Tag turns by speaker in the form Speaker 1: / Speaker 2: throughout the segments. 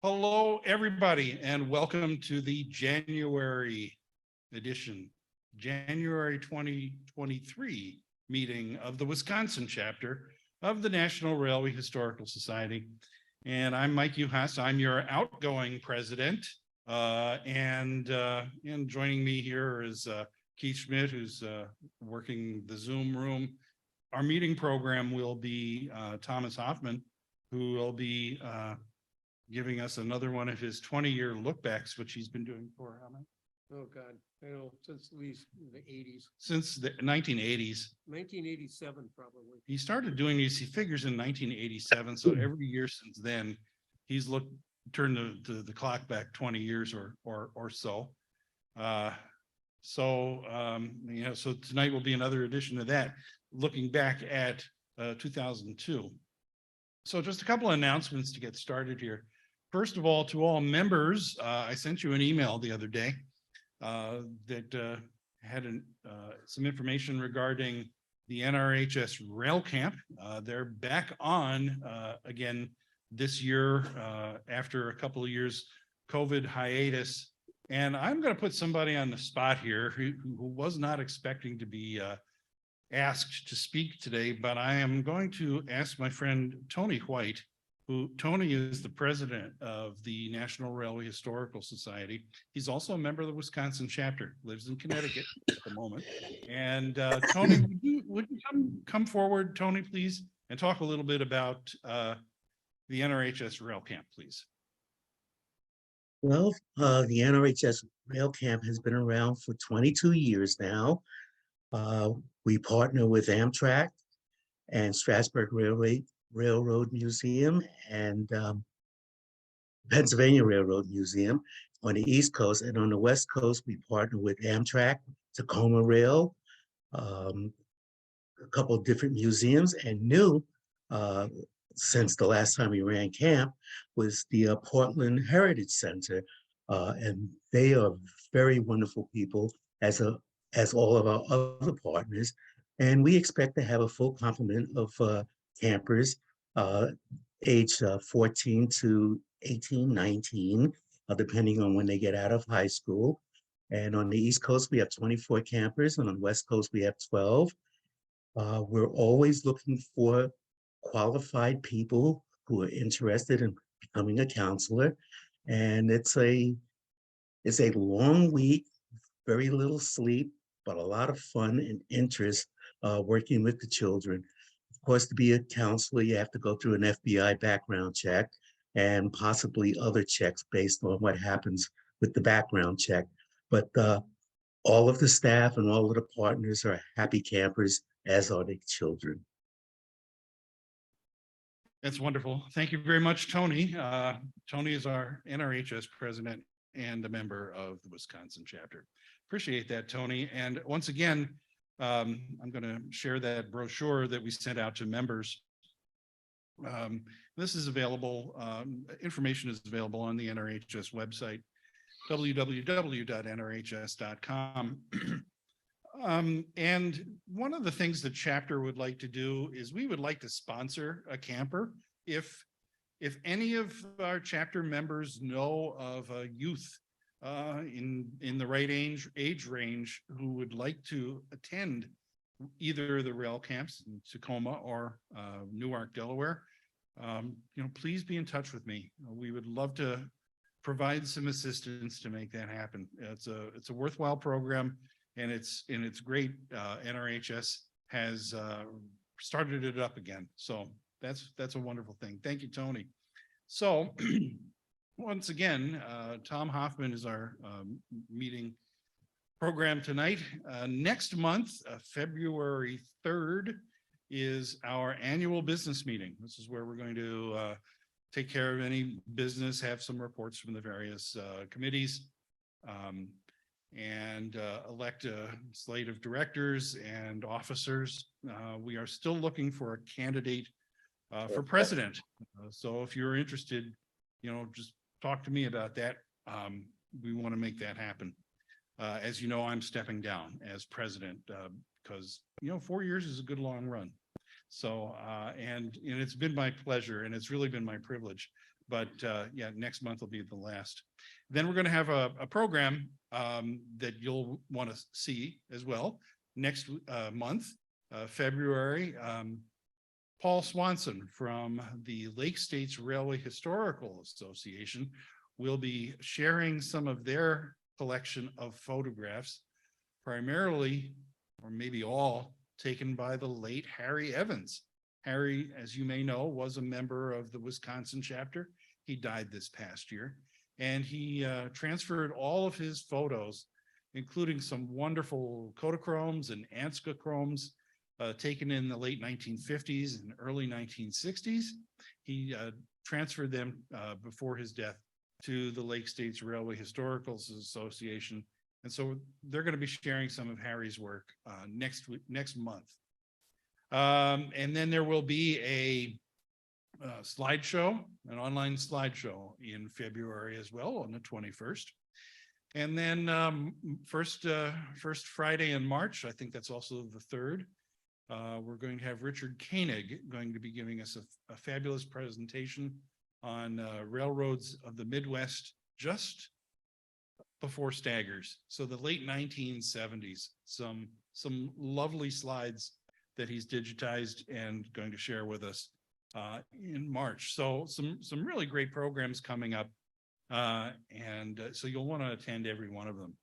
Speaker 1: Hello, everybody, and welcome to the January edition, January 2023 meeting of the Wisconsin chapter of the National Railway Historical Society. And I'm Mike Uhas. I'm your outgoing president. And joining me here is Keith Schmidt, who's working the Zoom room. Our meeting program will be Thomas Hoffmann, who will be giving us another one of his 20-year lookbacks, which he's been doing for how many?
Speaker 2: Oh, God, I know, since at least the 80s,
Speaker 1: Since the 1980s.
Speaker 2: 1987, probably.
Speaker 1: He started doing these figures in 1987. So every year since then, he's turned the clock back 20 years or so. So tonight will be another edition of that, looking back at 2002. So just a couple of announcements to get started here. First of all, to all members, I sent you an email the other day that had some information regarding the NRHS Rail Camp. They're back on again this year after a couple of years COVID hiatus. And I'm going to put somebody on the spot here who was not expecting to be asked to speak today, but I am going to ask my friend Tony White, Tony is the president of the National Railway Historical Society. He's also a member of the Wisconsin chapter, lives in Connecticut at the moment. And Tony, would you come forward, Tony, please, and talk a little bit about the NRHS Rail Camp, please.
Speaker 3: Well, the NRHS Rail Camp has been around for 22 years now. We partner with Amtrak and Strasburg Railroad Museum and Pennsylvania Railroad Museum on the East Coast. And on the West Coast, we partner with Amtrak, Tacoma Rail, a couple of different museums, and new, since the last time we ran camp, was the Portland Heritage Center. And they are very wonderful people, as all of our other partners. And we expect to have a full complement of campers aged 14 to 18, 19, depending on when they get out of high school. And on the East Coast, we have 24 campers, and on the West Coast, we have 12. We're always looking for qualified people who are interested in becoming a counselor. And it's a long week, very little sleep, but a lot of fun and interest working with the children. Of course, to be a counselor, you have to go through an FBI background check and possibly other checks based on what happens with the background check. But all of the staff and all of the partners are happy campers, as are the children.
Speaker 1: That's wonderful. Thank you very much, Tony. Tony is our NRHS president and a member of the Wisconsin chapter. Appreciate that, Tony. And once again, I'm going to share that brochure that we sent out to members. This is available, information is available on the NRHS website, www.nrhs.com. And one of the things the chapter would like to do is we would like to sponsor a camper. If any of our chapter members know of a youth in the right age range who would like to attend either the rail camps in Tacoma or Newark, Delaware, please be in touch with me. We would love to provide some assistance to make that happen. It's a worthwhile program, and it's great. NRHS has started it up again, so that's a wonderful thing. Thank you, Tony. So once again, Tom Hoffmann is our meeting program tonight. Next month, February 3rd, is our annual business meeting. This is where we're going to take care of any business, have some reports from the various committees, and elect a slate of directors and officers. We are still looking for a candidate for president. So if you're interested, just talk to me about that. We want to make that happen. As you know, I'm stepping down as president because, 4 years is a good long run. So, and it's been my pleasure, and it's really been my privilege but yeah, next month will be the last. Then we're going to have a program that you'll want to see as well next month, February. Paul Swanson from the Lake States Railway Historical Association will be sharing some of their collection of photographs, primarily, or maybe all, taken by the late Harry Evans. Harry, as you may know, was a member of the Wisconsin chapter. He died this past year, and he transferred all of his photos, including some wonderful Kodachromes and Anscochromes taken in the late 1950s and early 1960s. He transferred them before his death to the Lake States Railway Historical Association. And so they're going to be sharing some of Harry's work next month. And then there will be a slideshow, an online slideshow in February as well on the 21st. And then first Friday in March, I think that's also the 3rd, we're going to have Richard Koenig going to be giving us a fabulous presentation on railroads of the Midwest just before staggers. So the late 1970s, some lovely slides that he's digitized and going to share with us in March. So some really great programs coming up. So you'll want to attend every one of them.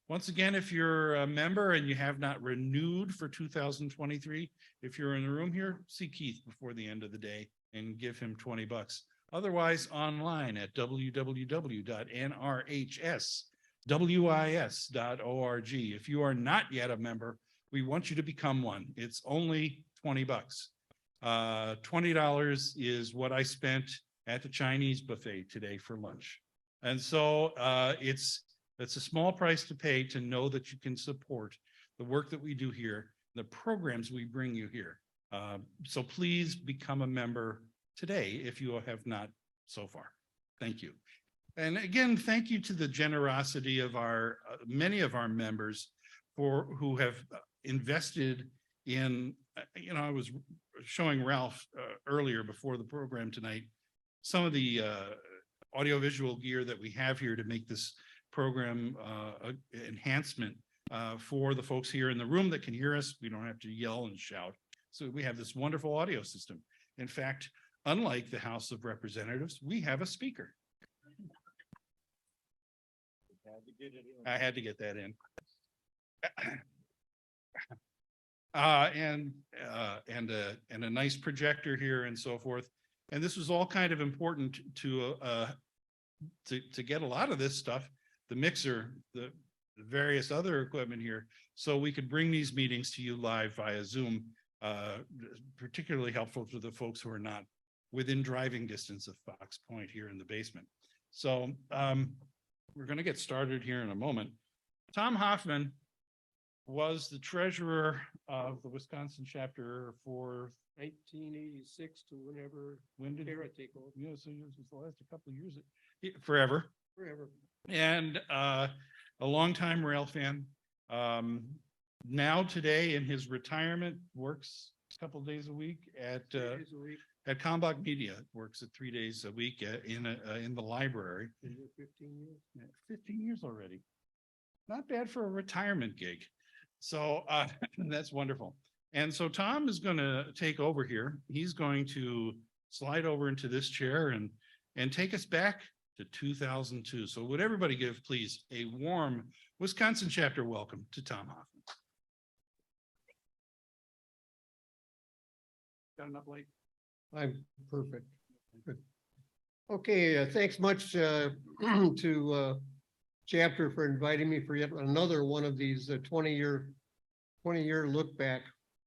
Speaker 1: Once again, if you're a member and you have not renewed for 2023, if you're in the room here, see Keith before the end of the day and give him $20. Otherwise, online at www.nrhswis.org. If you are not yet a member, we want you to become one. It's only $20. $20 is what I spent at the Chinese buffet today for lunch. And so it's a small price to pay to know that you can support the work that we do here, the programs we bring you here. So please become a member today if you have not so far. Thank you. And again, thank you to the generosity of our many of our members who have invested in, I was showing Ralph earlier before the program tonight, some of the audiovisual gear that we have here to make this program enhancement for the folks here in the room that can hear us. We don't have to yell and shout. So we have this wonderful audio system. In fact, unlike the House of Representatives, we have a speaker. I had to get that in. And a nice projector here and so forth. And this was all kind of important to get a lot of this stuff, the mixer, the various other equipment here, so we could bring these meetings to you live via Zoom, particularly helpful to the folks who are not within driving distance of Fox Point here in the basement. So we're going to get started here in a moment. Tom Hoffmann was the treasurer of the Wisconsin chapter for
Speaker 2: 1986 to whenever.
Speaker 1: When did
Speaker 2: Tara take over?
Speaker 1: Yeah, so it was the last couple of years. Forever. And a longtime rail fan. Now today in his retirement works a couple of days a week at Kalmbach Media. Works at 3 days a week in the library.
Speaker 2: 15 years.
Speaker 1: 15 years already. Not bad for a retirement gig. So that's wonderful. And so Tom is going to take over here. He's going to slide over into this chair and take us back to 2002. So would everybody give, please, a warm Wisconsin chapter welcome to Tom Hoffmann. Got enough light?
Speaker 2: I'm perfect. Good. Okay, thanks much to chapter for inviting me for yet another one of these 20-year look back.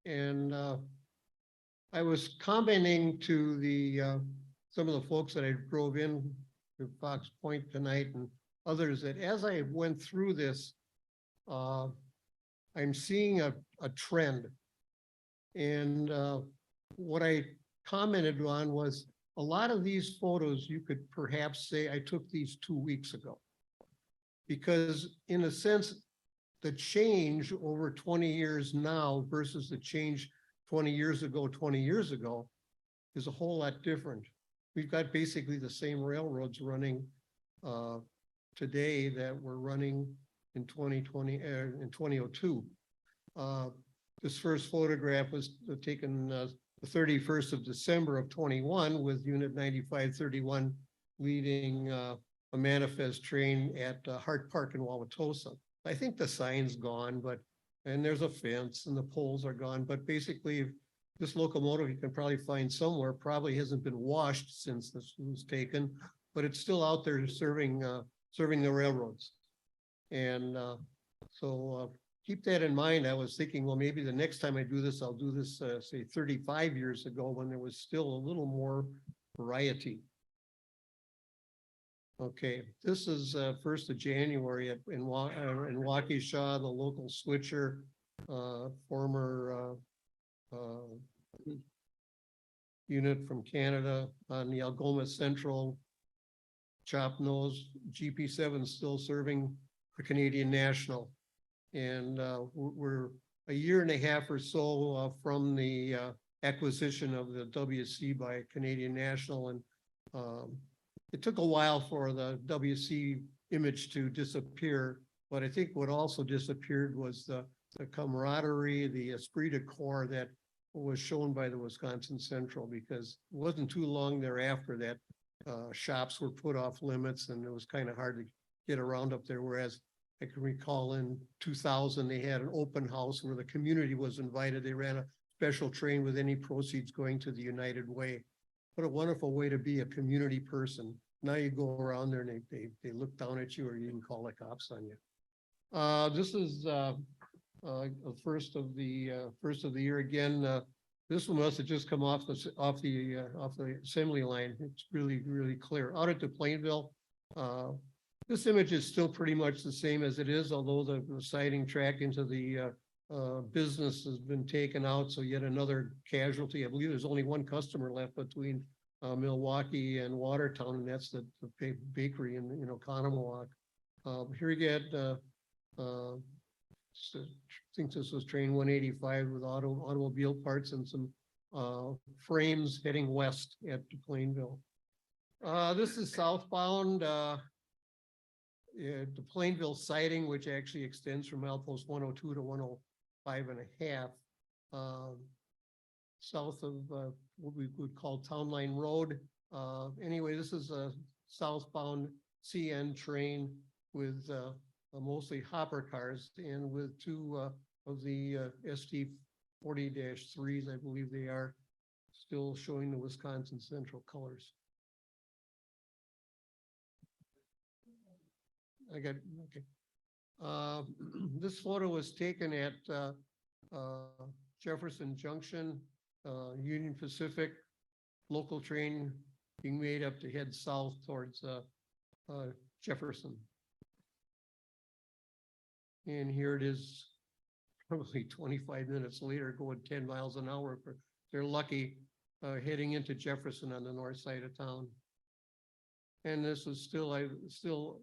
Speaker 2: And I was commenting to the some of the folks that I drove in to Fox Point tonight and others that as I went through this, I'm seeing a trend. And what I commented on was a lot of these photos you could perhaps say I took these 2 weeks ago. Because in a sense, the change over 20 years now versus the change 20 years ago is a whole lot different. we've got basically the same railroads running today that were running in 2020, in 2002. This first photograph was taken the 31st of December of 21 with Unit 9531 leading a manifest train at Hart Park in Wauwatosa. I think the sign's gone, and there's a fence and the poles are gone, but basically this locomotive you can probably find somewhere, probably hasn't been washed since this was taken, but it's still out there serving the railroads. And so keep that in mind. I was thinking, well, maybe the next time I do this, I'll do this, say 35 years ago when there was still a little more variety. Okay, this is 1st of January in Waukesha, the local switcher, former unit from Canada on the Algoma Central chop nose. GP7 still serving the Canadian National. And we're a year and a half or so from the acquisition of the WC by Canadian National. And it took a while for the WC image to disappear, but I think what also disappeared was the camaraderie, the esprit de corps that was shown by the Wisconsin Central, because it wasn't too long thereafter that shops were put off limits and it was kind of hard to get around up there. Whereas I can recall in 2000, they had an open house where the community was invited. They ran a special train with any proceeds going to the United Way. What a wonderful way to be a community person. Now you go around there and they look down at you or you can call the cops on you. This is the first of the year again. This one must have just come off the assembly line. It's really clear. Out at the Plainville, this image is still pretty much the same as it is, although the siding track into the business has been taken out. So yet another casualty. I believe there's only one customer left between Milwaukee and Watertown, and that's the bakery in Conomowoc. Here you get I think this was train 185 with automobile parts and some frames heading west at Plainville. This is southbound the Plainville siding, which actually extends from Outpost 102 to 105 and a half, south of what we would call Town Line Road. Anyway, this is a southbound CN train with mostly hopper cars and with two of the ST 40-3s, I believe they are, still showing the Wisconsin Central colors. Okay. This photo was taken at Jefferson Junction, Union Pacific, local train being made up to head south towards Jefferson. And here it is, probably 25 minutes later, going 10 miles an hour. If they're lucky, heading into Jefferson on the north side of town. And this is still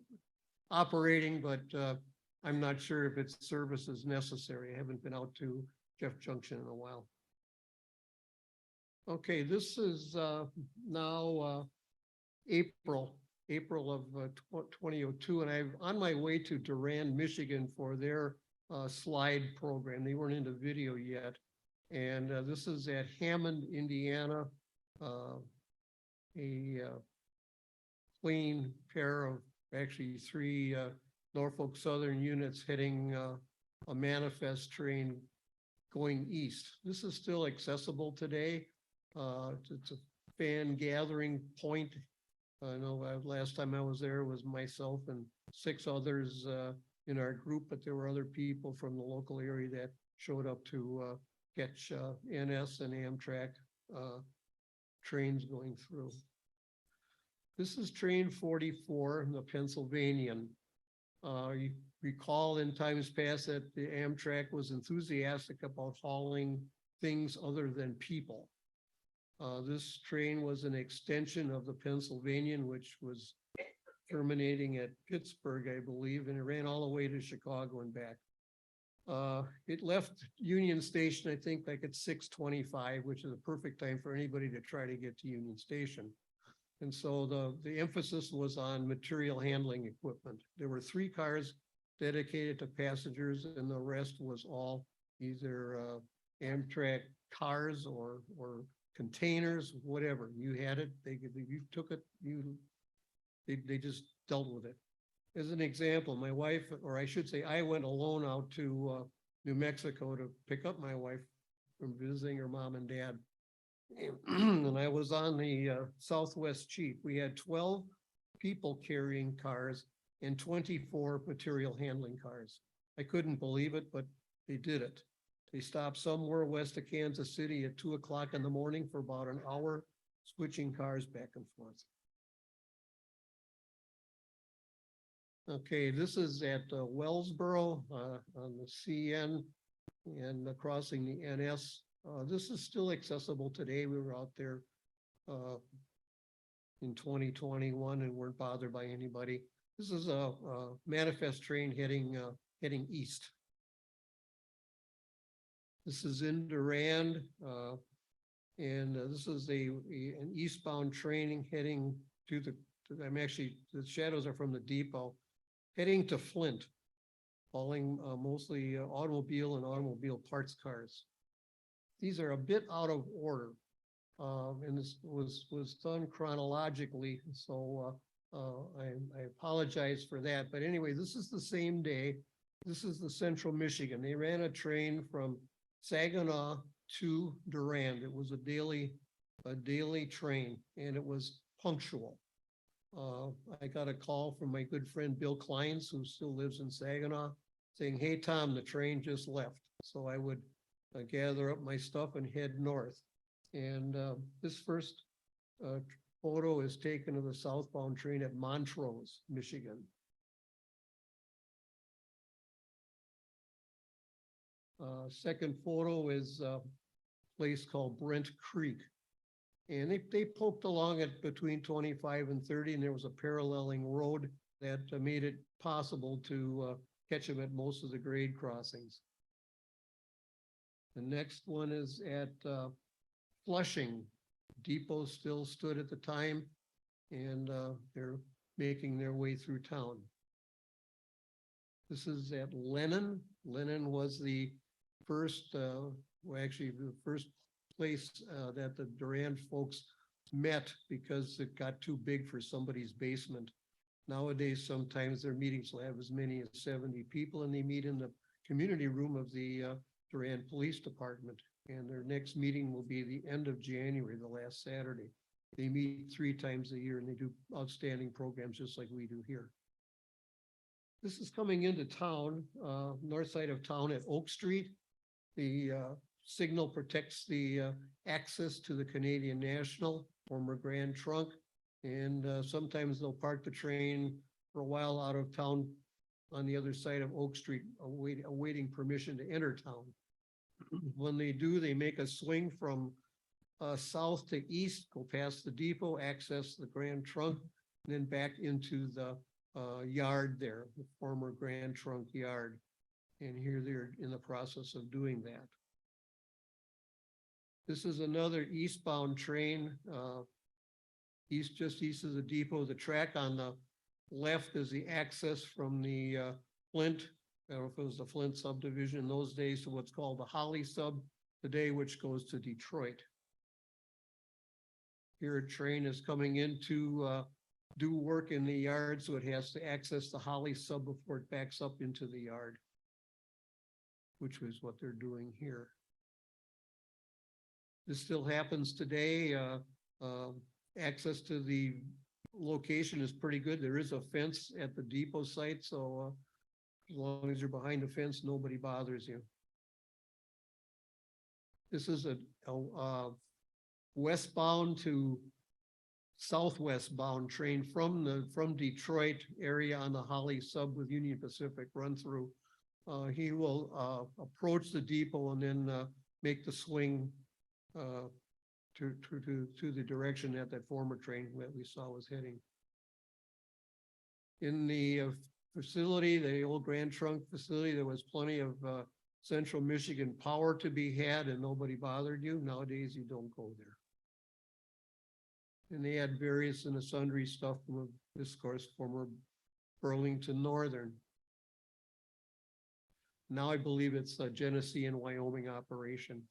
Speaker 2: operating, but I'm not sure if its service is necessary. I haven't been out to Jeff Junction in a while. Okay, this is now April of 2002, and I'm on my way to Durand, Michigan for their slide program. They weren't into video yet. And this is at Hammond, Indiana, a clean pair of actually three Norfolk Southern units heading a manifest train going east. This is still accessible today. It's a fan gathering point. I know last time I was there was myself and 6 others in our group, but there were other people from the local area that showed up to catch NS and Amtrak trains going through. This is train 44, the Pennsylvanian. You recall in times past that the Amtrak was enthusiastic about hauling things other than people. This train was an extension of the Pennsylvanian, which was terminating at Pittsburgh, I believe, and it ran all the way to Chicago and back. It left Union Station, I think, like at 6:25, which is a perfect time for anybody to try to get to Union Station. And so the emphasis was on material handling equipment. There were 3 cars dedicated to passengers, and the rest was all either Amtrak cars or containers, whatever. You had it, you took it, they just dealt with it. As an example, my wife, or I should say, I went alone out to New Mexico to pick up my wife from visiting her mom and dad. And I was on the Southwest Chief. We had 12 people carrying cars and 24 material handling cars. I couldn't believe it, but they did it. They stopped somewhere west of Kansas City at 2 o'clock in the morning for about an hour, switching cars back and forth. Okay, this is at Wellsboro on the CN and crossing the NS. This is still accessible today. We were out there in 2021 and weren't bothered by anybody. This is a manifest train heading east. This is in Durand, and this is an eastbound train heading to the shadows are from the depot, heading to Flint, hauling mostly automobile and automobile parts cars. These are a bit out of order, and this was done chronologically, so I apologize for that. But anyway, this is the same day. This is the Central Michigan. They ran a train from Saginaw to Durand. It was a daily train, and it was punctual. I got a call from my good friend Bill Kleins, who still lives in Saginaw, saying, "Hey Tom, the train just left." So I would gather up my stuff and head north. And this first photo is taken of the southbound train at Montrose, Michigan. Second photo is a place called Brent Creek. And they poked along it between 25 and 30, and there was a paralleling road that made it possible to catch them at most of the grade crossings. The next one is at Flushing. Depot still stood at the time, and they're making their way through town. This is at Lennon. Lennon was the first, actually the first place that the Durand folks met because it got too big for somebody's basement. Nowadays, sometimes their meetings will have as many as 70 people, and they meet in the community room of the Durand Police Department. And their next meeting will be the end of January, the last Saturday. They meet 3 times a year, and they do outstanding programs just like we do here. This is coming into town, north side of town at Oak Street. The signal protects the access to the Canadian National, former Grand Trunk, and sometimes they'll park the train for a while out of town on the other side of Oak Street, awaiting permission to enter town. When they do, they make a swing from south to east, go past the depot, access the Grand Trunk, and then back into the yard there, the former Grand Trunk yard. And here they're in the process of doing that. This is another eastbound train, just east of the depot. The track on the left is the access from the Flint. I don't know if it was the Flint subdivision in those days to what's called the Holly sub today, which goes to Detroit. Here a train is coming in to do work in the yard, so it has to access the Holly sub before it backs up into the yard, which was what they're doing here. This still happens today. Access to the location is pretty good. There is a fence at the depot site, so as long as you're behind the fence, nobody bothers you. This is a westbound to southwest bound train from Detroit area on the Holly sub with Union Pacific run through. He will approach the depot and then make the swing to the direction that former train that we saw was heading. In the facility, the old Grand Trunk facility, there was plenty of Central Michigan power to be had and nobody bothered you. Nowadays, you don't go there. And they had various and sundry stuff from this course, former Burlington Northern. Now I believe it's a Genesee and Wyoming operation.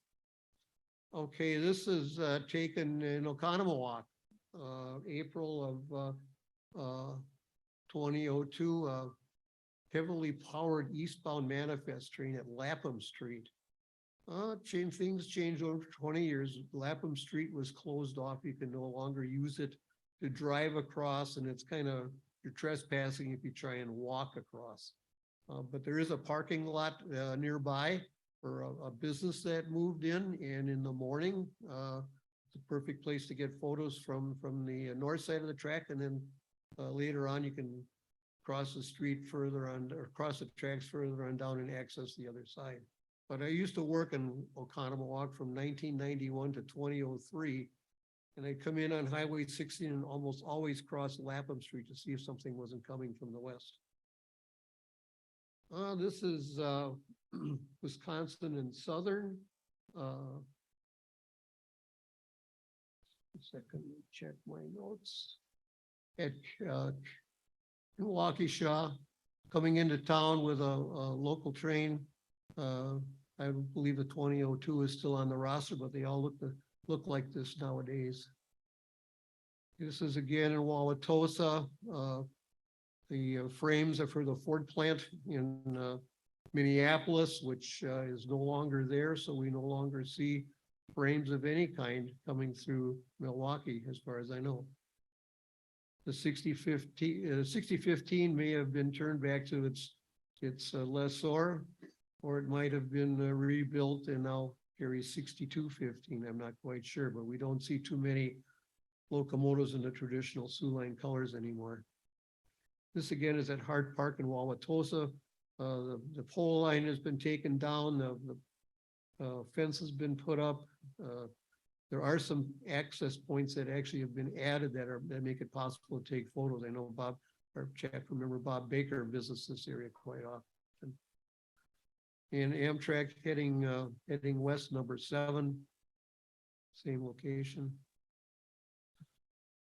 Speaker 2: Okay, this is taken in Oconomowoc, April of 2002, heavily powered eastbound manifest train at Lapham Street. Things changed over 20 years. Lapham Street was closed off. You can no longer use it to drive across, and it's kind of, you're trespassing if you try and walk across. But there is a parking lot nearby for a business that moved in, and in the morning, it's a perfect place to get photos from the north side of the track, and then later on you can cross the street further on, or cross the tracks further on down and access the other side. But I used to work in Oconomowoc from 1991 to 2003, and I'd come in on Highway 16 and almost always cross Lapham Street to see if something wasn't coming from the west. This is Wisconsin and Southern. Second, check my notes. At Waukesha, coming into town with a local train. I believe the 2002 is still on the roster, but they all look like this nowadays. This is again in Wauwatosa. The frames are for the Ford plant in Minneapolis, which is no longer there, so we no longer see frames of any kind coming through Milwaukee, as far as I know. The 6015 may have been turned back to its lessor, or it might have been rebuilt and now carries 6215. I'm not quite sure, but we don't see too many locomotives in the traditional Sioux Line colors anymore. This again is at Hart Park in Wauwatosa. The pole line has been taken down. The fence has been put up. There are some access points that actually have been added that make it possible to take photos. I know Bob, our chap, remember Bob Baker visits this area quite often. And Amtrak heading west, number 7, same location.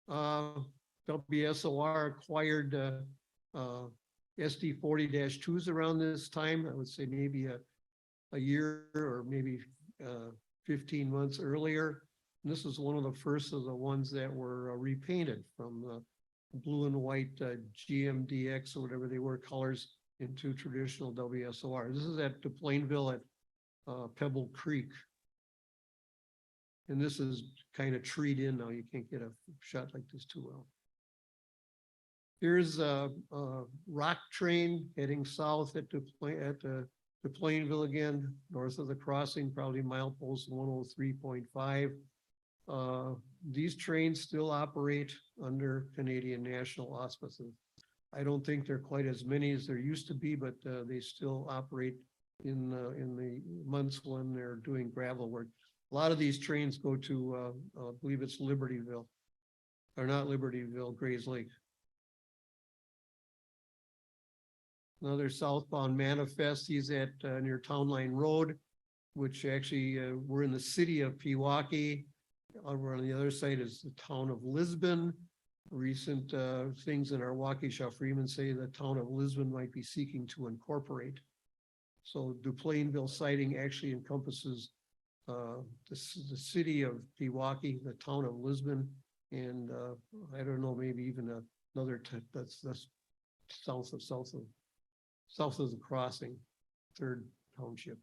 Speaker 2: WSOR acquired SD 40-2s around this time. I would say maybe a year or maybe 15 months earlier. And this is one of the first of the ones that were repainted from the blue and white GMDX or whatever they were colors into traditional WSOR. This is at Plainville at Pebble Creek. And this is kind of treed in now. You can't get a shot like this too well. Here's a rock train heading south at Plainville again, north of the crossing, probably milepost 103.5. These trains still operate under Canadian national auspices. I don't think they're quite as many as there used to be, but they still operate in the months when they're doing gravel work. A lot of these trains go to, I believe it's Libertyville, or not Libertyville, Grays Lake. Another southbound manifest, he's at near Town Line Road, which actually we're in the city of Pewaukee. Over on the other side is the town of Lisbon. Recent things in our Waukesha Freeman say the town of Lisbon might be seeking to incorporate. So Plainville siting actually encompasses the city of Pewaukee, the town of Lisbon, and I don't know, maybe even another that's south of the crossing, 3rd township.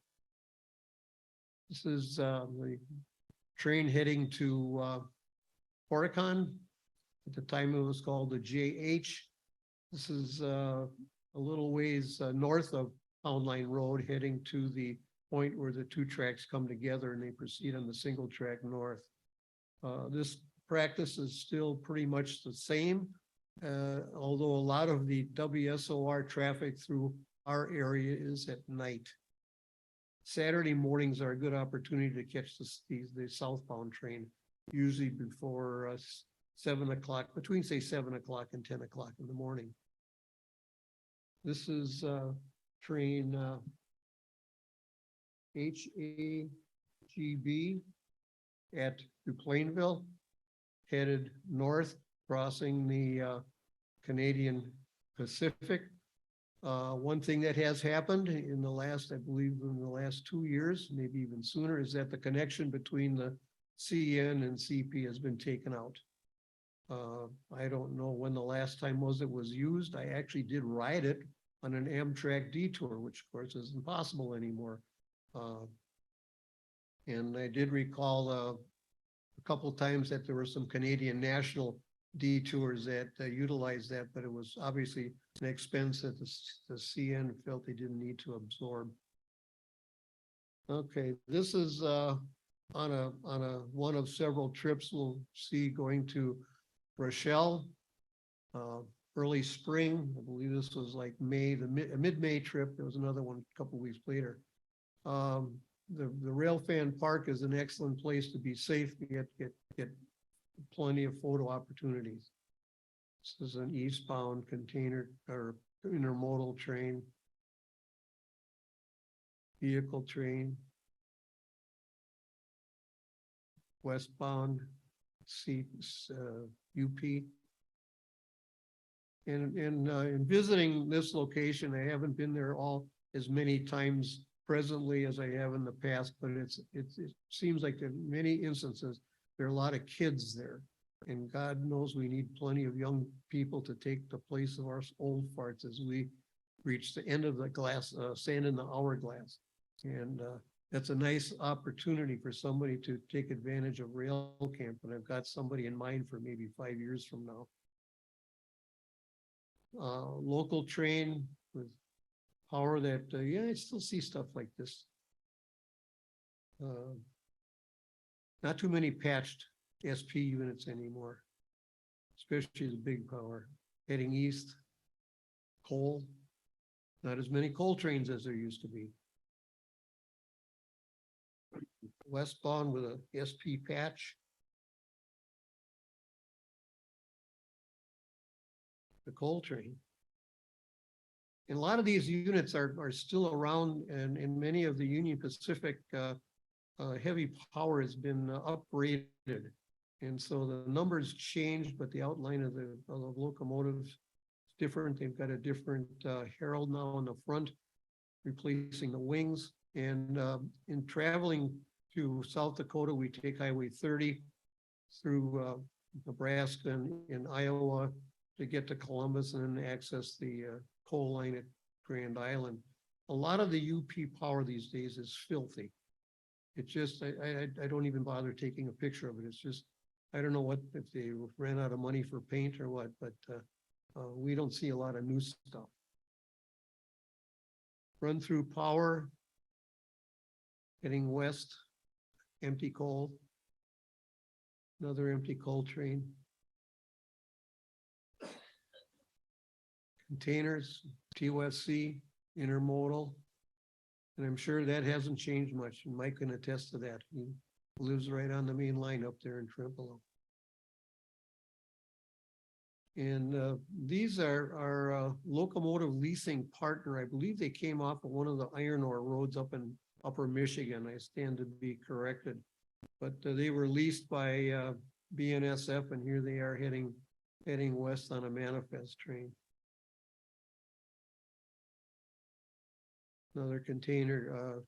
Speaker 2: This is the train heading to Horicon. At the time it was called the JH. This is a little ways north of Town Line Road, heading to the point where the 2 tracks come together and they proceed on the single track north. This practice is still pretty much the same, although a lot of the WSOR traffic through our area is at night. Saturday mornings are a good opportunity to catch the southbound train, usually before 7 o'clock, between say 7 o'clock and 10 o'clock in the morning. This is train HAGB at Plainville, headed north, crossing the Canadian Pacific. One thing that has happened in the last, I believe in the last 2 years, maybe even sooner, is that the connection between the CN and CP has been taken out. I don't know when the last time was it was used. I actually did ride it on an Amtrak detour, which of course is impossible anymore. And I did recall a couple times that there were some Canadian National detours that utilized that, but it was obviously an expense that the CN felt they didn't need to absorb. Okay, this is on a one of several trips we'll see going to Rochelle, early spring. I believe this was like May, a mid-May trip. There was another one a couple weeks later. The Railfan Park is an excellent place to be safe. You get plenty of photo opportunities. This is an eastbound container or intermodal train, vehicle train, westbound UP. And in visiting this location, I haven't been there all as many times presently as I have in the past, but it seems like in many instances, there are a lot of kids there. And God knows we need plenty of young people to take the place of our old farts as we reach the end of the glass, sand in the hourglass. And that's a nice opportunity for somebody to take advantage of rail camp. And I've got somebody in mind for maybe 5 years from now. Local train with power that, yeah, I still see stuff like this. Not too many patched SP units anymore, especially the big power. Heading east, coal, not as many coal trains as there used to be. Westbound with a SP patch. The coal train. And a lot of these units are still around, and many of the Union Pacific heavy power has been upgraded. And so the numbers changed, but the outline of the locomotive is different. They've got a different herald now on the front, replacing the wings. And in traveling to South Dakota, we take Highway 30 through Nebraska and Iowa to get to Columbus and then access the coal line at Grand Island. A lot of the UP power these days is filthy. It's just, I don't even bother taking a picture of it. It's just, I don't know what, if they ran out of money for paint or what, but we don't see a lot of new stuff. Run through power, heading west, empty coal, another empty coal train. Containers, TOSC, intermodal, and I'm sure that hasn't changed much. And Mike can attest to that. He lives right on the main line up there in Trempealeau. And these are our locomotive leasing partner. I believe they came off of one of the iron ore roads up in Upper Michigan. I stand to be corrected, but they were leased by BNSF, and here they are heading west on a manifest train. Another container,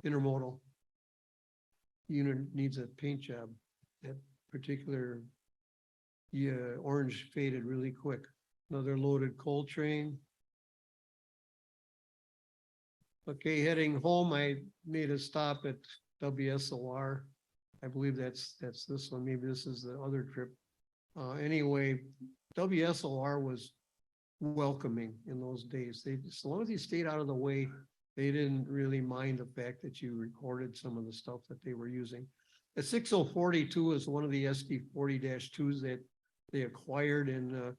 Speaker 2: intermodal unit needs a paint job. That particular orange faded really quick. Another loaded coal train. Okay, heading home, I made a stop at WSOR. I believe that's this one. Maybe this is the other trip. Anyway, WSOR was welcoming in those days. They, as long as you stayed out of the way, they didn't really mind the fact that you recorded some of the stuff that they were using. The 6042 is one of the SD40-2s that they acquired, and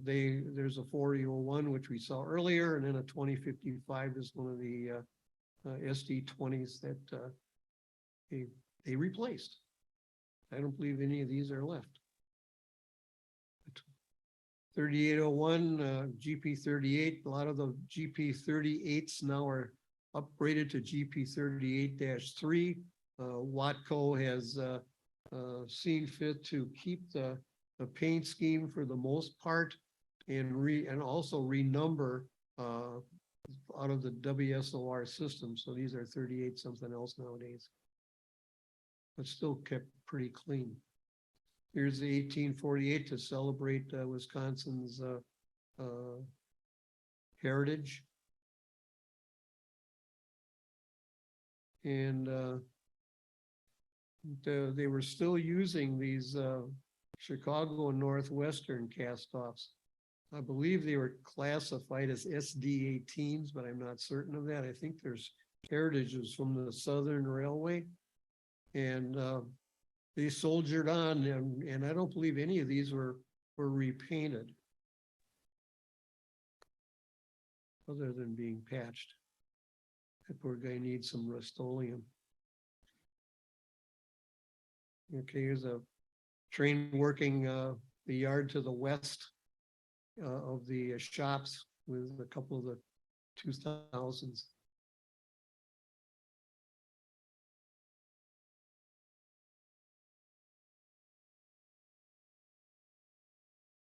Speaker 2: there's a 4001 which we saw earlier, and then a 2055 is one of the SD20s that they replaced. I don't believe any of these are left. 3801 GP38, a lot of the GP38s now are upgraded to GP38-3. Watco has seen fit to keep the paint scheme for the most part and also renumber out of the WSOR system. So these are 38 something else nowadays. But still kept pretty clean. Here's the 1848 to celebrate Wisconsin's heritage. And they were still using these Chicago and Northwestern cast-offs. I believe they were classified as SD-18s, but I'm not certain of that. I think there's heritages from the Southern Railway. And they soldiered on, and I don't believe any of these were repainted, other than being patched. That poor guy needs some Rust-Oleum. Okay, here's a train working the yard to the west of the shops with a couple of the 2000s.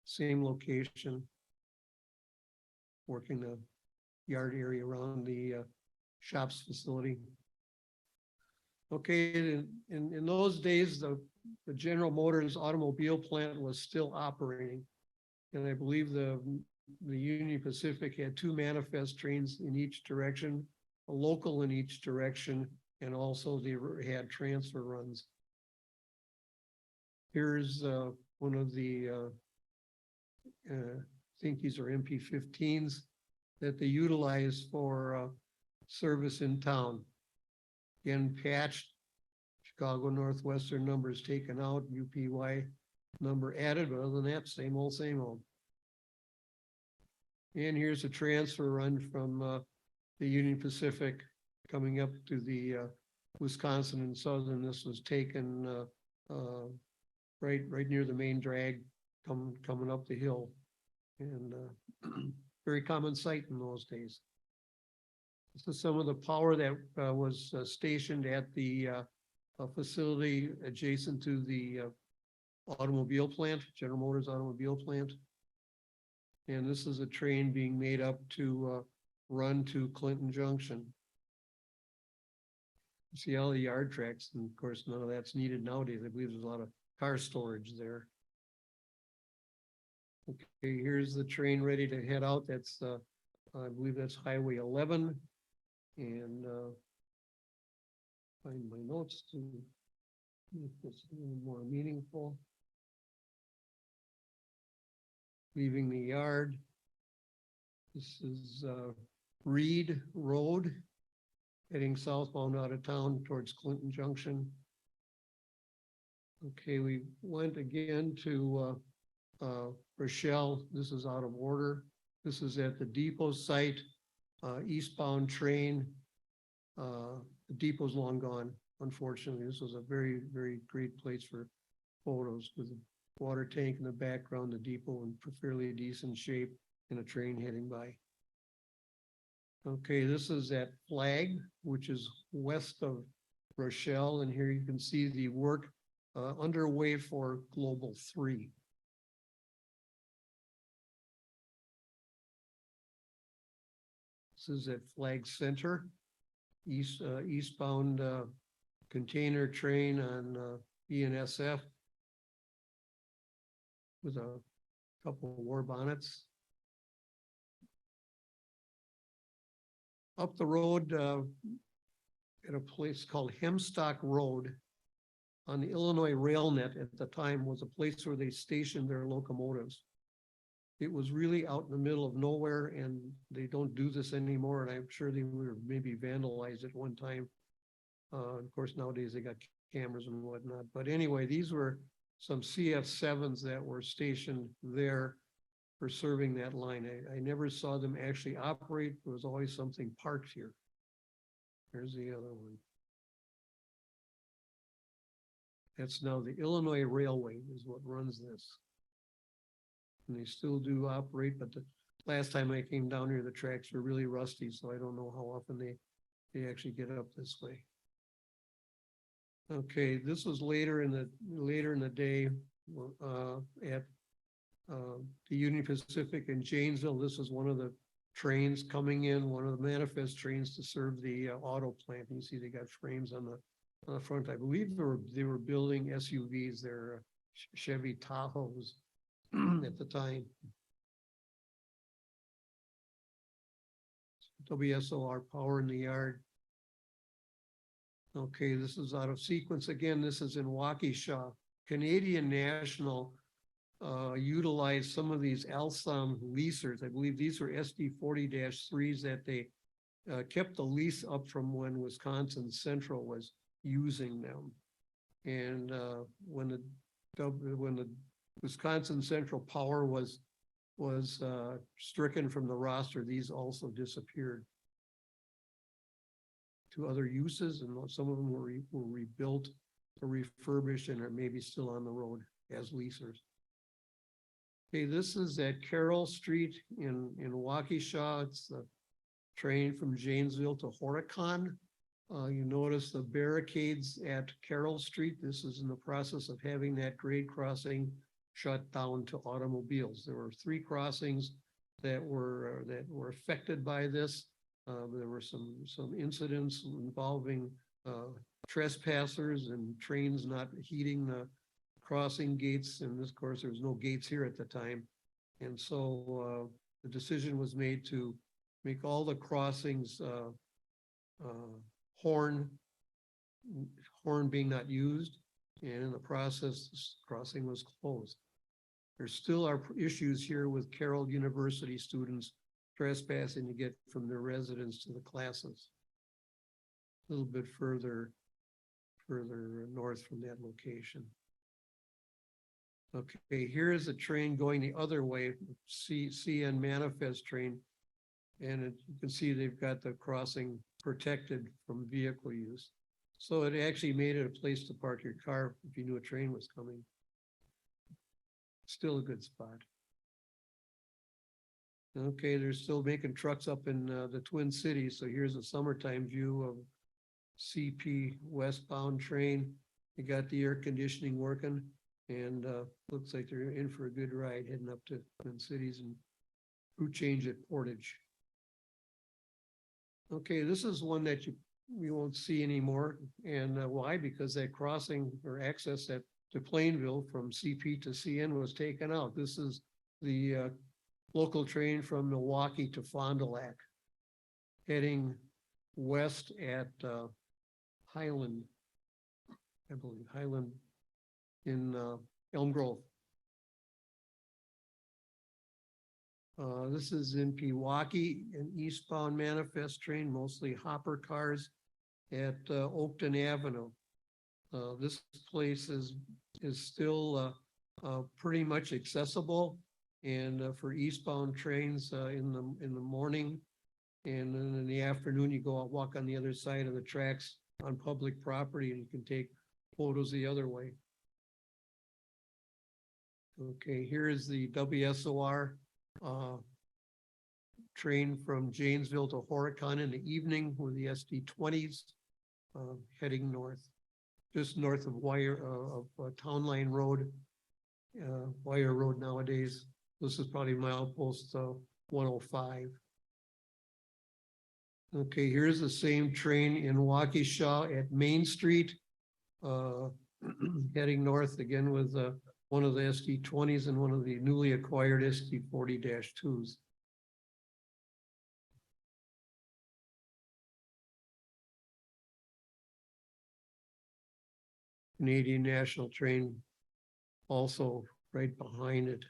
Speaker 2: Same location, working the yard area around the shops facility. Okay, in those days, the General Motors automobile plant was still operating. And I believe the Union Pacific had 2 manifest trains in each direction, a local in each direction, and also they had transfer runs. Here's one of the, I think these are MP15s that they utilize for service in town. Again, patched, Chicago Northwestern numbers taken out, UPY number added, but other than that, same old, same old. And here's a transfer run from the Union Pacific coming up to the Wisconsin and Southern. This was taken right near the main drag coming up the hill, and very common sight in those days. This is some of the power that was stationed at the facility adjacent to the automobile plant, General Motors automobile plant. And this is a train being made up to run to Clinton Junction. See all the yard tracks, and of course, none of that's needed nowadays. I believe there's a lot of car storage there. Okay, here's the train ready to head out. That's, I believe that's Highway 11. And find my notes to make this a little more meaningful. Leaving the yard. This is Reed Road, heading southbound out of town towards Clinton Junction. Okay, we went again to Rochelle. This is out of order. This is at the depot site, eastbound train. The depot's long gone, unfortunately. This was a very, very great place for photos with a water tank in the background, the depot in fairly decent shape, and a train heading by. Okay, this is at Flag, which is west of Rochelle, and here you can see the work underway for Global 3. This is at Flag Center, eastbound container train on BNSF with a couple of war bonnets. Up the road at a place called Hemstock Road on the Illinois RailNet at the time was a place where they stationed their locomotives. It was really out in the middle of nowhere, and they don't do this anymore. And I'm sure they were maybe vandalized at one time. Of course, nowadays they got cameras and whatnot. But anyway, these were some CF7s that were stationed there for serving that line. I never saw them actually operate. There was always something parked here. There's the other one. That's now the Illinois Railway is what runs this. And they still do operate, but the last time I came down here, the tracks were really rusty, so I don't know how often they actually get up this way. Okay, this was later in the day, at the Union Pacific in Janesville. This is one of the trains coming in, one of the manifest trains to serve the auto plant. You see they got frames on the front. I believe they were building SUVs, they're Chevy Tahoes at the time. WSOR power in the yard. Okay, this is out of sequence. Again, this is in Waukesha. Canadian National utilized some of these Alstom leasers. I believe these were SD 40-3s that they kept the lease up from when Wisconsin Central was using them. And when the Wisconsin Central power was stricken from the roster, these also disappeared to other uses, and some of them were rebuilt or refurbished and are maybe still on the road as leasers. Okay, this is at Carroll Street in Waukesha. It's the train from Janesville to Horicon. You notice the barricades at Carroll Street. This is in the process of having that grade crossing shut down to automobiles. There were 3 crossings that were affected by this. There were some incidents involving trespassers and trains not heeding the crossing gates. And this, of course, there was no gates here at the time. And so the decision was made to make all the crossings horn being not used. And in the process, this crossing was closed. There still are issues here with Carroll University students trespassing to get from their residence to the classes. A little bit further north from that location. Okay, here is a train going the other way, CN manifest train. And you can see they've got the crossing protected from vehicle use. So it actually made it a place to park your car if you knew a train was coming. Still a good spot. Okay, they're still making trucks up in the Twin Cities. So here's a summertime view of CP westbound train. They got the air conditioning working, and looks like they're in for a good ride heading up to Twin Cities and route change at Portage. Okay, this is one that we won't see anymore. And why? Because that crossing or access to Plainville from CP to CN was taken out. This is the local train from Milwaukee to Fond du Lac, heading west at Highland, I believe, Highland in Elm Grove. This is in Pewaukee, an eastbound manifest train, mostly hopper cars at Oakton Avenue. This place is still pretty much accessible, and for eastbound trains in the morning, and then in the afternoon you go out, walk on the other side of the tracks on public property, and you can take photos the other way. Okay, here is the WSOR train from Janesville to Horicon in the evening with the SD20s heading north, just north of Town Line Road, Wire Road nowadays. This is probably milepost 105. Okay, here's the same train in Waukesha at Main Street, heading north again with one of the SD20s and one of the newly acquired SD40-2s. Canadian National train also right behind it.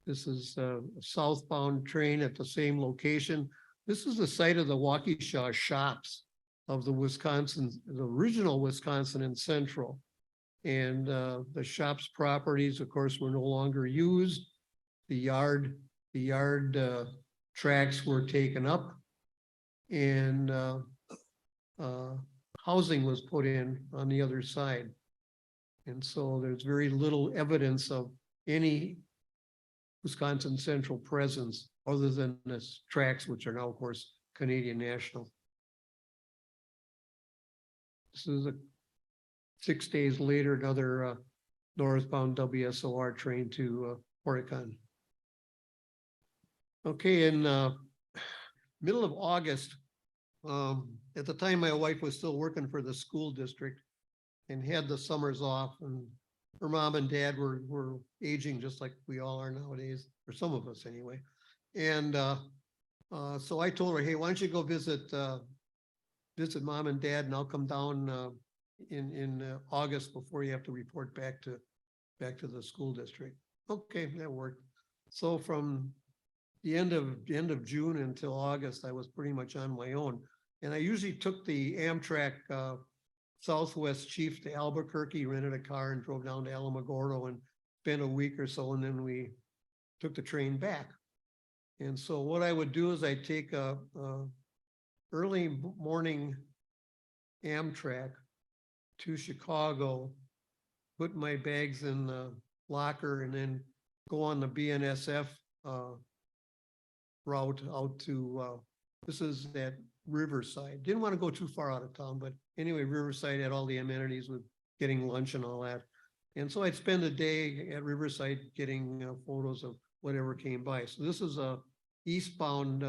Speaker 2: This is a southbound train at the same location. This is the site of the Waukesha shops of the original Wisconsin and Central. And the shop's properties, of course, were no longer used. The yard tracks were taken up, and housing was put in on the other side. And so there's very little evidence of any Wisconsin Central presence other than the tracks, which are now, of course, Canadian National. This is 6 days later, another northbound WSOR train to Horicon. Okay, in middle of August, at the time my wife was still working for the school district and had the summers off, and her mom and dad were aging just like we all are nowadays, or some of us anyway. And so I told her, hey, why don't you go visit mom and dad, and I'll come down in August before you have to report back to the school district. Okay, that worked. So from the end of June until August, I was pretty much on my own. And I usually took the Amtrak Southwest Chief to Albuquerque, rented a car and drove down to Alamogordo and spent a week or so, and then we took the train back. And so what I would do is I'd take a early morning Amtrak to Chicago, put my bags in the locker, and then go on the BNSF route out to, this is at Riverside. Didn't want to go too far out of town, but anyway, Riverside had all the amenities with getting lunch and all that. And so I'd spend a day at Riverside getting photos of whatever came by. So this is a eastbound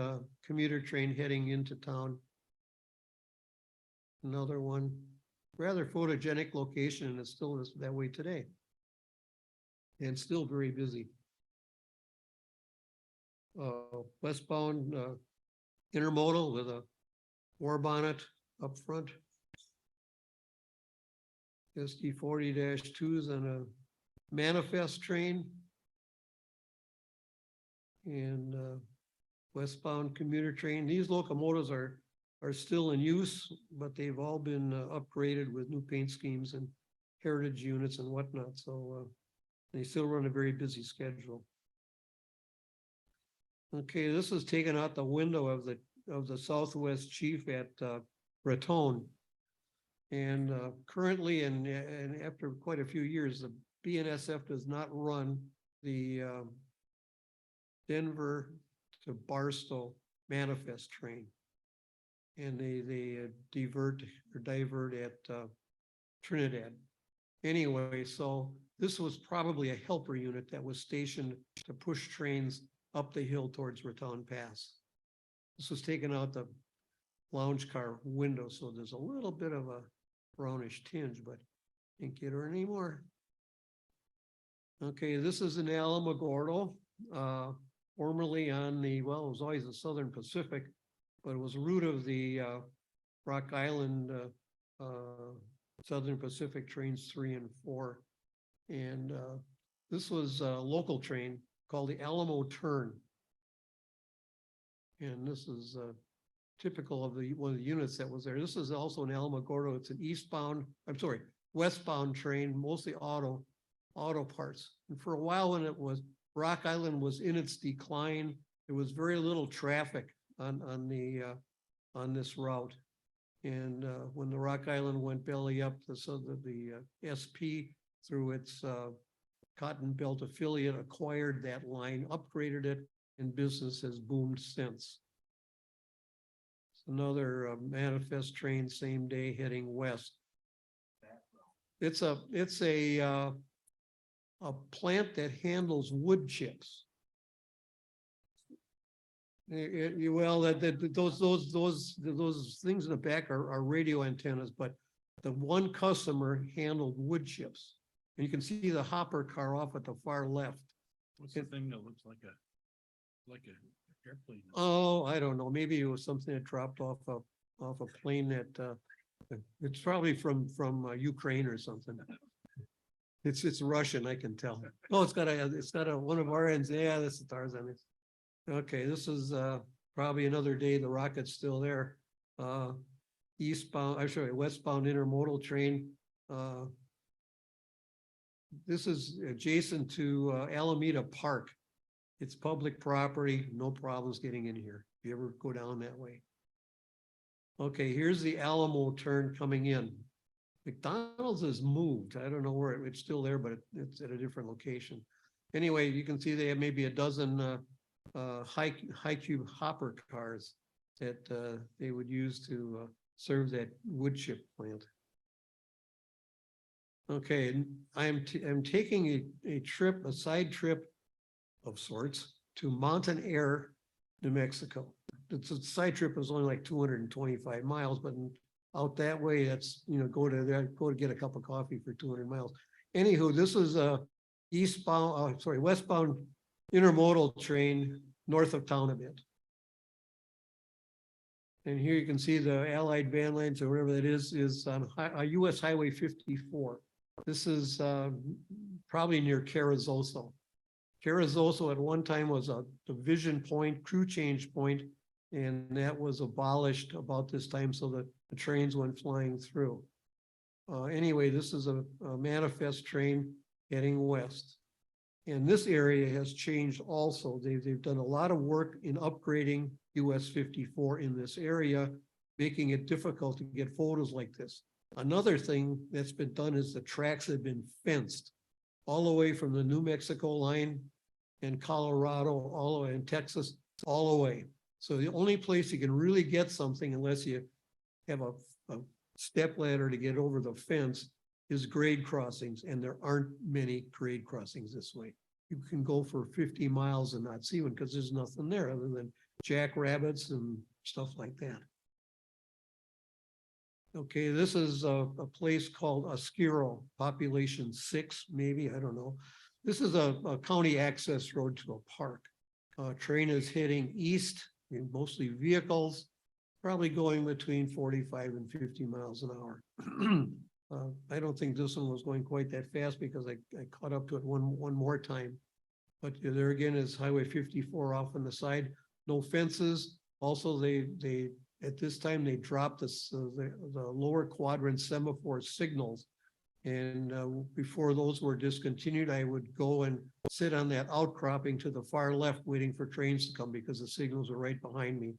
Speaker 2: commuter train heading into town. Another one, rather photogenic location, and it still is that way today. And still very busy. Westbound intermodal with a war bonnet up front. SD 40-2s on a manifest train. And westbound commuter train. These locomotives are still in use, but they've all been upgraded with new paint schemes and heritage units and whatnot. So they still run a very busy schedule. Okay, this is taken out the window of the Southwest Chief at Raton. And currently, and after quite a few years, the BNSF does not run the Denver to Barstow manifest train. And they divert at Trinidad. Anyway, so this was probably a helper unit that was stationed to push trains up the hill towards Raton Pass. This was taken out the lounge car window, so there's a little bit of a brownish tinge, but can't get her anymore. Okay, this is in Alamogordo, formerly on the, well, it was always the Southern Pacific, but it was a route of the Rock Island Southern Pacific trains 3 and 4. And this was a local train called the Alamo Turn. And this is typical of one of the units that was there. This is also in Alamogordo. It's an westbound train, mostly auto parts. And for a while when it was, Rock Island was in its decline, there was very little traffic on this route. And when the Rock Island went belly up, so that the SP through its Cotton Belt affiliate acquired that line, upgraded it, and business has boomed since. It's another manifest train, same day heading west. It's a plant that handles wood chips. Those things in the back are radio antennas, but the one customer handled wood chips. And you can see the hopper car off at the far left.
Speaker 1: What's the thing that looks like an airplane?
Speaker 2: Oh, I don't know. Maybe it was something that dropped off a plane that it's probably from Ukraine or something. It's Russian, I can tell. Oh, it's got a one of our ends. Yeah, this is Tarzan. Okay, this is probably another day. The rocket's still there. Westbound intermodal train. This is adjacent to Alameda Park. It's public property, no problems getting in here if you ever go down that way. Okay, here's the Alamo Turn coming in. McDonald's has moved. I don't know where it's still there, but it's at a different location. Anyway, you can see they have maybe a dozen high cube hopper cars that they would use to serve that wood chip plant. Okay, and I'm taking a trip, a side trip of sorts to Mountain Air, New Mexico. It's a side trip is only like 225 miles, but out that way, that's, you know, go to get a cup of coffee for 200 miles. Anywho, this is a westbound intermodal train north of town a bit. And here you can see the Allied van lines or whatever that is on US Highway 54. This is probably near Carrizozo. Carrizozo at one time was a division point, crew change point, and that was abolished about this time so that the trains went flying through. Anyway, this is a manifest train heading west. And this area has changed also. They've done a lot of work in upgrading US 54 in this area, making it difficult to get photos like this. Another thing that's been done is the tracks have been fenced all the way from the New Mexico line and Colorado, all the way in Texas, all the way. So the only place you can really get something unless you have a step ladder to get over the fence is grade crossings, and there aren't many grade crossings this way. You can go for 50 miles and not see one because there's nothing there other than jackrabbits and stuff like that. Okay, this is a place called Oscuro, population 6, maybe, I don't know. This is a county access road to a park. Train is heading east, mostly vehicles, probably going between 45 and 50 miles an hour. I don't think this one was going quite that fast because I caught up to it one more time. But there again is Highway 54 off on the side, no fences. Also, they at this time they dropped the lower quadrant semaphore signals. And before those were discontinued, I would go and sit on that outcropping to the far left waiting for trains to come because the signals are right behind me.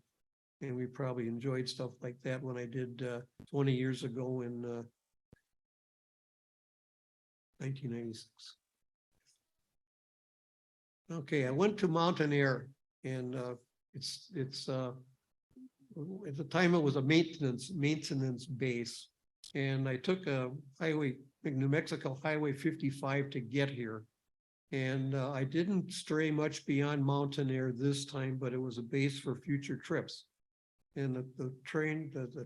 Speaker 2: And we probably enjoyed stuff like that when I did 20 years ago in 1996. Okay, I went to Mountain Air, and it's at the time it was a maintenance base, and I took a New Mexico Highway 55 to get here, and I didn't stray much beyond Mountain Air this time, but it was a base for future trips. And the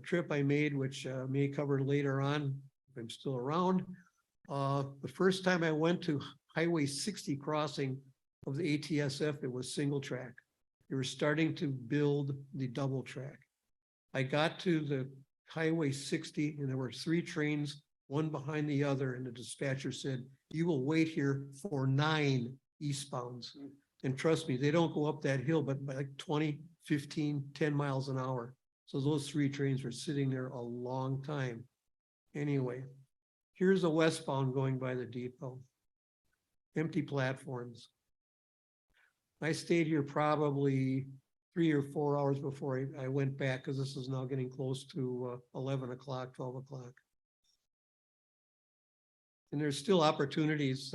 Speaker 2: trip I made, which may cover later on if I'm still around, the first time I went to Highway 60 crossing of the ATSF, it was single track. They were starting to build the double track. I got to the Highway 60 and there were 3 trains, one behind the other, and the dispatcher said, "You will wait here for 9 eastbounds." And trust me, they don't go up that hill, but by like 20, 15, 10 miles an hour. So those 3 trains were sitting there a long time. Anyway, here's a westbound going by the depot. Empty platforms. I stayed here probably 3 or 4 hours before I went back because this is now getting close to 11 o'clock, 12 o'clock. And there's still opportunities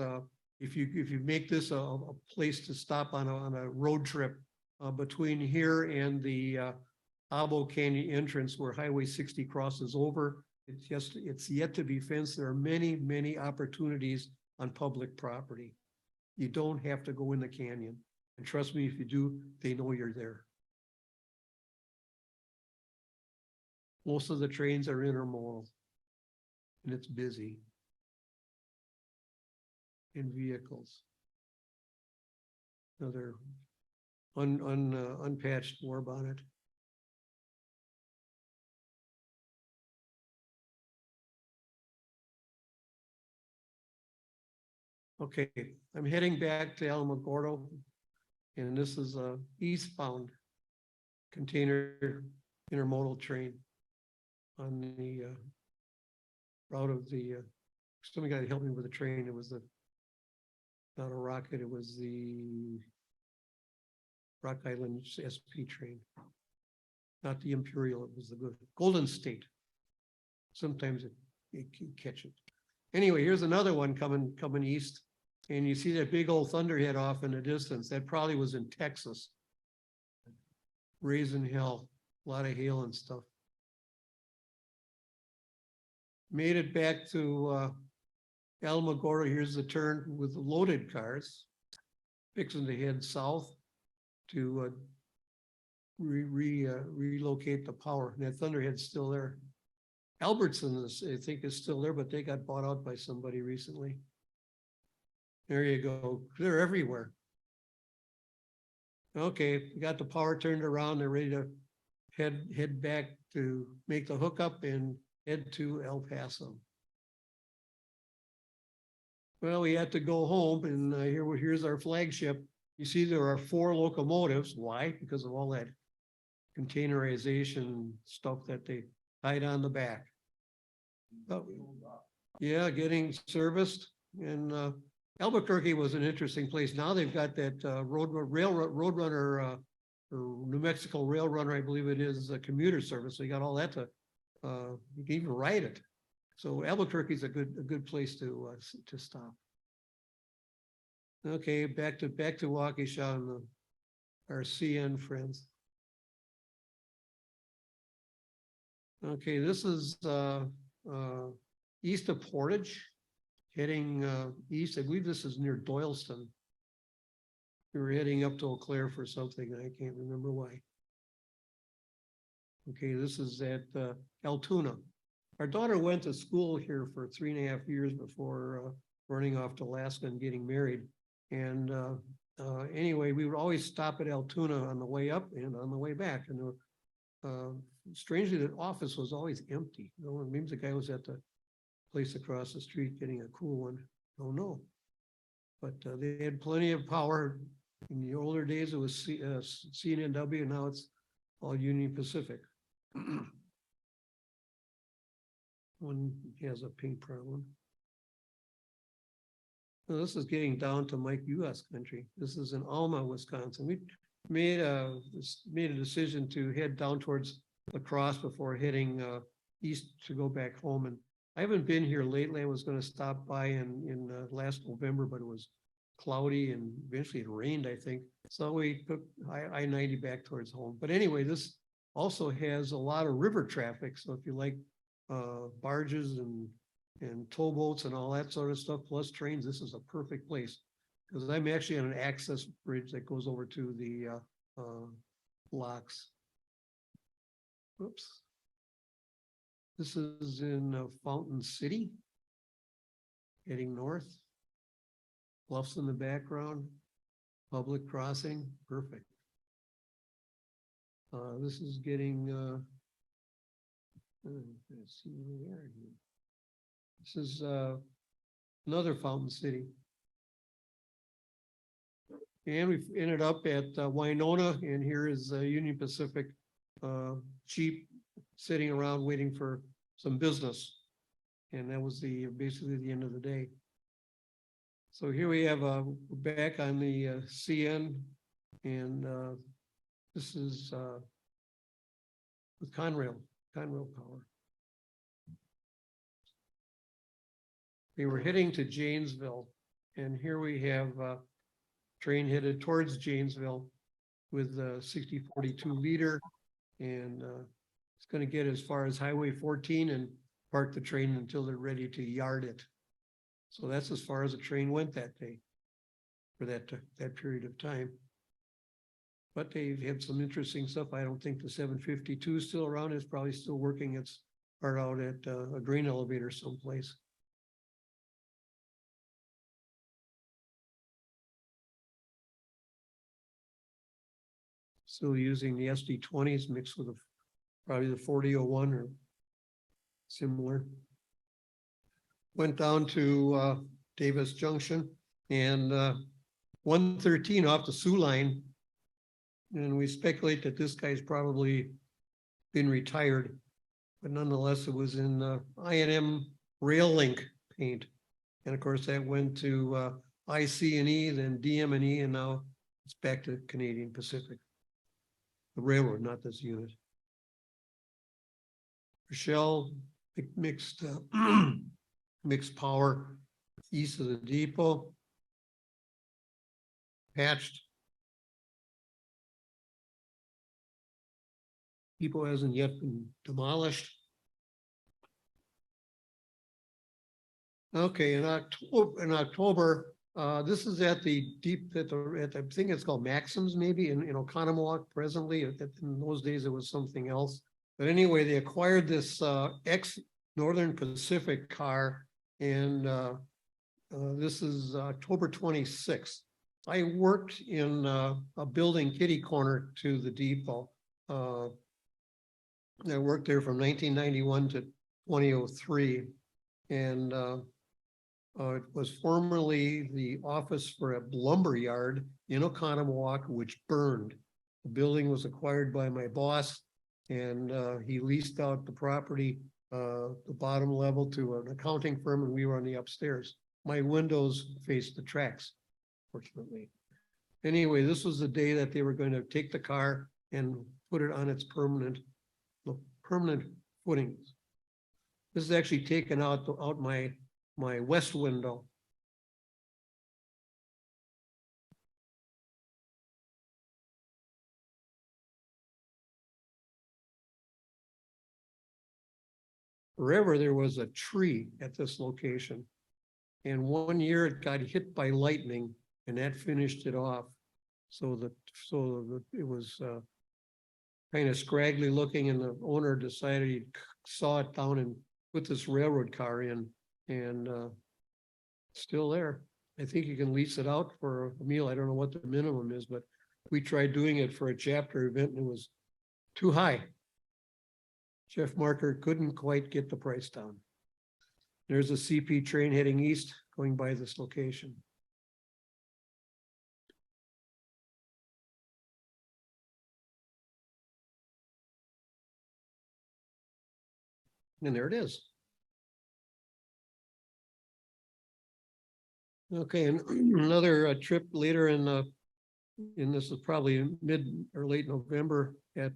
Speaker 2: if you make this a place to stop on a road trip between here and the Abo Canyon entrance where Highway 60 crosses over. It's yet to be fenced. There are many opportunities on public property. You don't have to go in the canyon. And trust me, if you do, they know you're there. Most of the trains are intermodal, and it's busy. In vehicles. Another unpatched war bonnet. Okay, I'm heading back to Alamogordo, and this is a eastbound container intermodal train on the route of the. Somebody got to help me with the train. It was not a rocket. It was the Rock Island SP train, not the Imperial. It was the Golden State. Sometimes you can catch it. Anyway, here's another one coming east. And you see that big old thunderhead off in the distance. That probably was in Texas. Raising hell, a lot of hail and stuff. Made it back to Alamogordo, here's the turn with the loaded cars, fixing to head south to relocate the power. And that Thunderhead's still there. Albertson is, I think, is still there, but they got bought out by somebody recently. There you go. They're everywhere. Okay, we got the power turned around. They're ready to head back to make the hookup and head to El Paso. Well, we had to go home, and here's our flagship. You see, there are 4 locomotives. Why? Because of all that containerization stuff that they tied on the back. But, yeah, getting serviced. And Albuquerque was an interesting place. Now they've got that Roadrunner or New Mexico Rail Runner, I believe it is, a commuter service. So you got all that to you can even ride it. So Albuquerque is a good place to stop. Okay, back to Waukesha and our CN friends. Okay, this is east of Portage, heading east. I believe this is near Doylestown. We were heading up to Eau Claire for something, and I can't remember why. Okay, this is at Altoona. Our daughter went to school here for 3.5 years before running off to Alaska and getting married. And anyway, we would always stop at Altoona on the way up and on the way back. And strangely, the office was always empty. No one, maybe the guy was at the place across the street getting a cool one. Don't know. But they had plenty of power. In the older days, it was CNW, and now it's all Union Pacific. One has a pink problem. Now, this is getting down to Mike U.S. country. This is in Alma, Wisconsin. We made a decision to head down towards La Crosse before heading east to go back home. And I haven't been here lately. I was going to stop by in last November, but it was cloudy and eventually it rained, I think. So we took I-90 back towards home. But anyway, this also has a lot of river traffic. So if you like barges and towboats and all that sort of stuff, plus trains, this is a perfect place. Because I'm actually on an access bridge that goes over to the locks. Oops. This is in Fountain City, heading north. Bluffs in the background, public crossing, perfect. This is getting, let's see where we are here. This is another Fountain City. And we've ended up at Winona, and here is Union Pacific Jeep sitting around waiting for some business. And that was basically the end of the day. So here we have back on the CN, and this is with Conrail power. They were heading to Janesville, and here we have train headed towards Janesville with 6042 liter, and it's going to get as far as Highway 14 and park the train until they're ready to yard it. So that's as far as the train went that day for that period of time. But they've had some interesting stuff. I don't think the 752 is still around. It's probably still working its part out at a grain elevator someplace. Still using the SD20s mixed with probably the 4001 or similar. Went down to Davis Junction and 113 off the Sioux line. And we speculate that this guy's probably been retired, but nonetheless, it was in I&M Rail Link paint. And of course, that went to IC&E, then DM&E, and now it's back to Canadian Pacific. The railroad, not this unit. Rochelle mixed mixed power east of the depot. Patched. Depot hasn't yet been demolished. Okay, in October, this is at the deep, I think it's called Maxim's maybe in Oconomowoc presently. In those days, it was something else. But anyway, they acquired this ex-Northern Pacific car, and this is October 26th. I worked in a building kitty corner to the depot. I worked there from 1991 to 2003, and it was formerly the office for a lumber yard in Oconomowoc, which burned. The building was acquired by my boss, and he leased out the property, the bottom level, to an accounting firm, and we were on the upstairs. My windows faced the tracks, fortunately. Anyway, this was the day that they were going to take the car and put it on its permanent footings. This is actually taken out my west window. Forever there was a tree at this location. And one year it got hit by lightning and that finished it off. So it was kind of scraggly looking, and the owner decided he'd saw it down and put this railroad car in, and still there. I think you can lease it out for a meal. I don't know what the minimum is, but we tried doing it for a chapter event and it was too high. Jeff Marker couldn't quite get the price down. There's a CP train heading east going by this location. And there it is. Okay, and another trip later in this is probably mid or late November at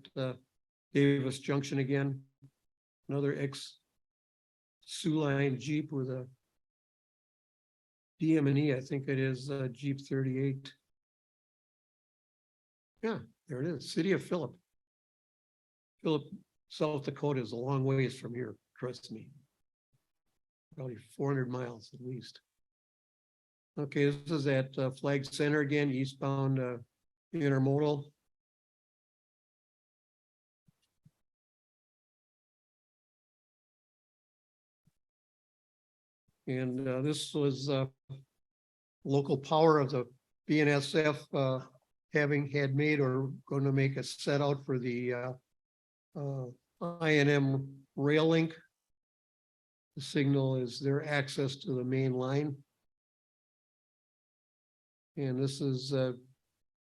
Speaker 2: Davis Junction again. Another ex-Sioux Line Jeep with a DM&E, I think it is Jeep 38. Yeah, there it is, City of Phillip. Phillip, South Dakota is a long ways from here, trust me. Probably 400 miles at least. Okay, this is at Flag Center again, eastbound intermodal. And this was local power of the BNSF had made or going to make a set out for the I&M rail link. The signal is their access to the main line. And this is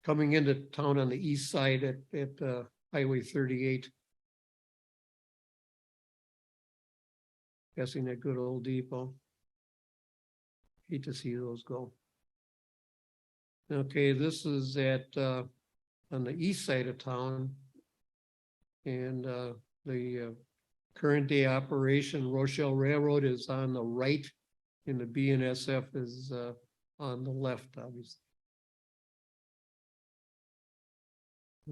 Speaker 2: coming into town on the east side at Highway 38. Guessing that good old depot. Hate to see those go. Okay, this is at on the east side of town. And the current day operation, Rochelle Railroad, is on the right, and the BNSF is on the left, obviously.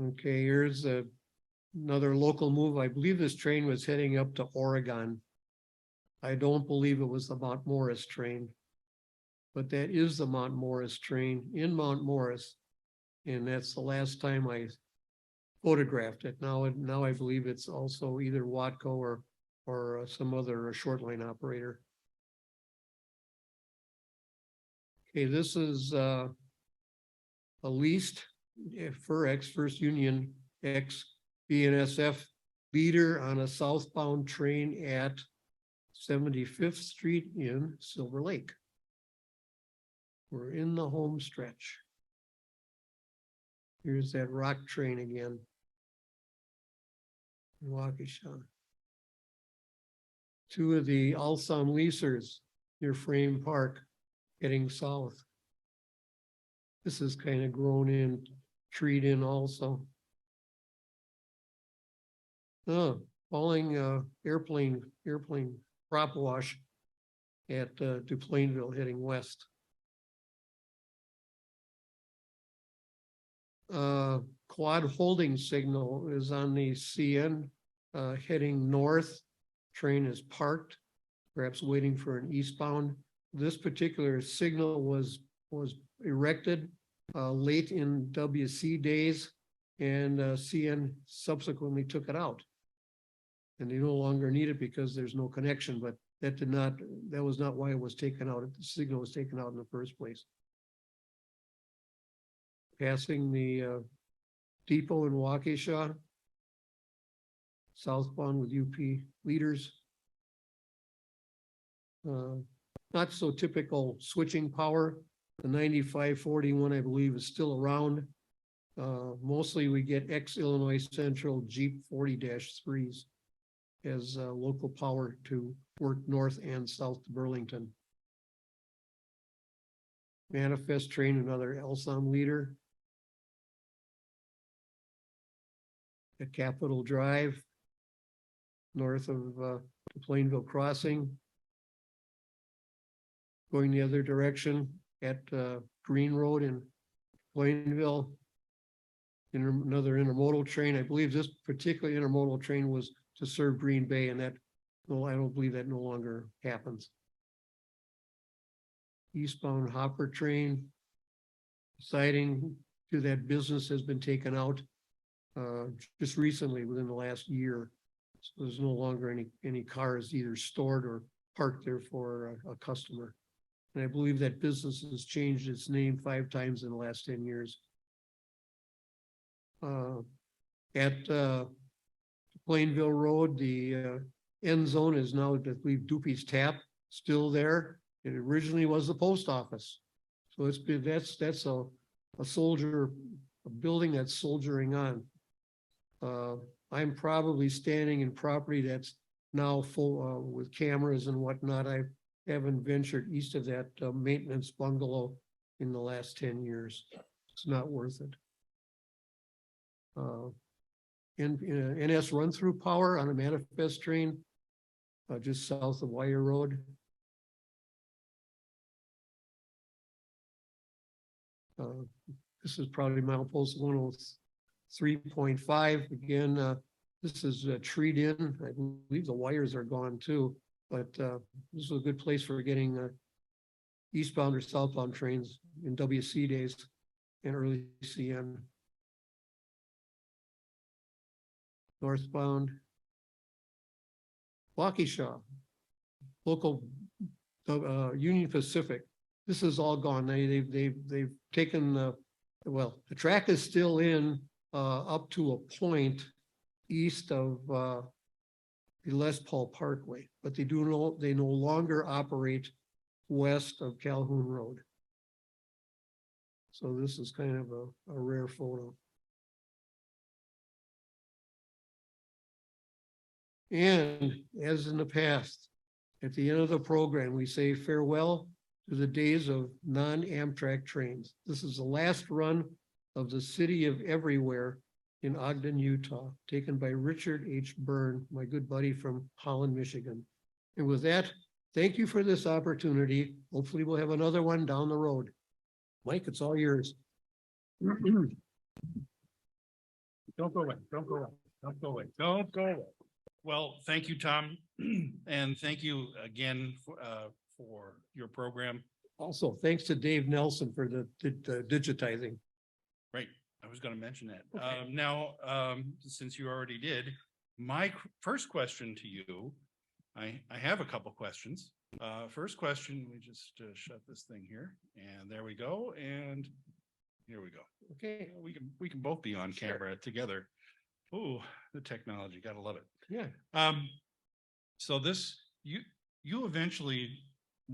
Speaker 2: Okay, here's another local move. I believe this train was heading up to Oregon. I don't believe it was the Mount Morris train, but that is the Mount Morris train in Mount Morris. And that's the last time I photographed it. Now I believe it's also either Watco or some other short line operator. Okay, this is a leased First Union X BNSF beater on a southbound train at 75th Street in Silver Lake. We're in the home stretch. Here's that rock train again. Waukesha. Two of the Alstom leasers near Frame Park heading south. This is kind of grown in, treed in also. Oh, falling airplane prop wash at Duplainville heading west. Quad holding signal is on the CN heading north. Train is parked, perhaps waiting for an eastbound. this particular signal was erected late in WC days, and CN subsequently took it out. And they no longer need it because there's no connection, but that was not why it was taken out. The signal was taken out in the first place. Passing the depot in Waukesha, southbound with UP leaders. Not so typical switching power. The 9541, I believe, is still around. Mostly we get ex-Illinois Central Jeep 40-3s as local power to work north and south to Burlington. Manifest train, another LSOM leader. At Capitol Drive, north of the Plainville Crossing. Going the other direction at Green Road in Plainville. Another intermodal train. I believe this particular intermodal train was to serve Green Bay, and that, no, I don't believe that no longer happens. Eastbound hopper train. Siding to that business has been taken out just recently within the last year. So there's no longer any cars either stored or parked there for a customer. And I believe that business has changed its name 5 times in the last 10 years. At Plainville Road, the end zone is now, I believe, Doopy's Tap, still there. It originally was the post office. So it's been, that's a building that's soldiering on. I'm probably standing in property that's now full with cameras and whatnot. I haven't ventured east of that maintenance bungalow in the last 10 years. It's not worth it. NS run-through power on a manifest train just south of Wire Road. This is probably milepost 103.5. Again, this is treed in. I believe the wires are gone too, but this is a good place for getting eastbound or southbound trains in WC days and early CN. Northbound. Waukesha, local Union Pacific. This is all gone. They've taken well, the track is still in up to a point east of the Les Paul Parkway, but they no longer operate west of Calhoun Road. So this is kind of a rare photo. And as in the past, at the end of the program, we say farewell to the days of non-Amtrak trains. This is the last run of the City of Everywhere in Ogden, Utah, taken by Richard H. Byrne, my good buddy from Holland, Michigan. And with that, thank you for this opportunity. Hopefully we'll have another one down the road. Mike, it's all yours.
Speaker 1: Don't go away, don't go away, don't go away, don't go away. Well, thank you, Tom. And thank you again for your program.
Speaker 2: Also, thanks to Dave Nelson for the digitizing.
Speaker 1: Right, I was going to mention that.
Speaker 2: Okay.
Speaker 1: Now, since you already did, my first question to you, I have a couple questions. First question, let me just shut this thing here, and there we go, and here we go.
Speaker 2: Okay.
Speaker 1: We can both be on camera together. Oh, the technology, gotta love it.
Speaker 2: Yeah.
Speaker 1: So this, you eventually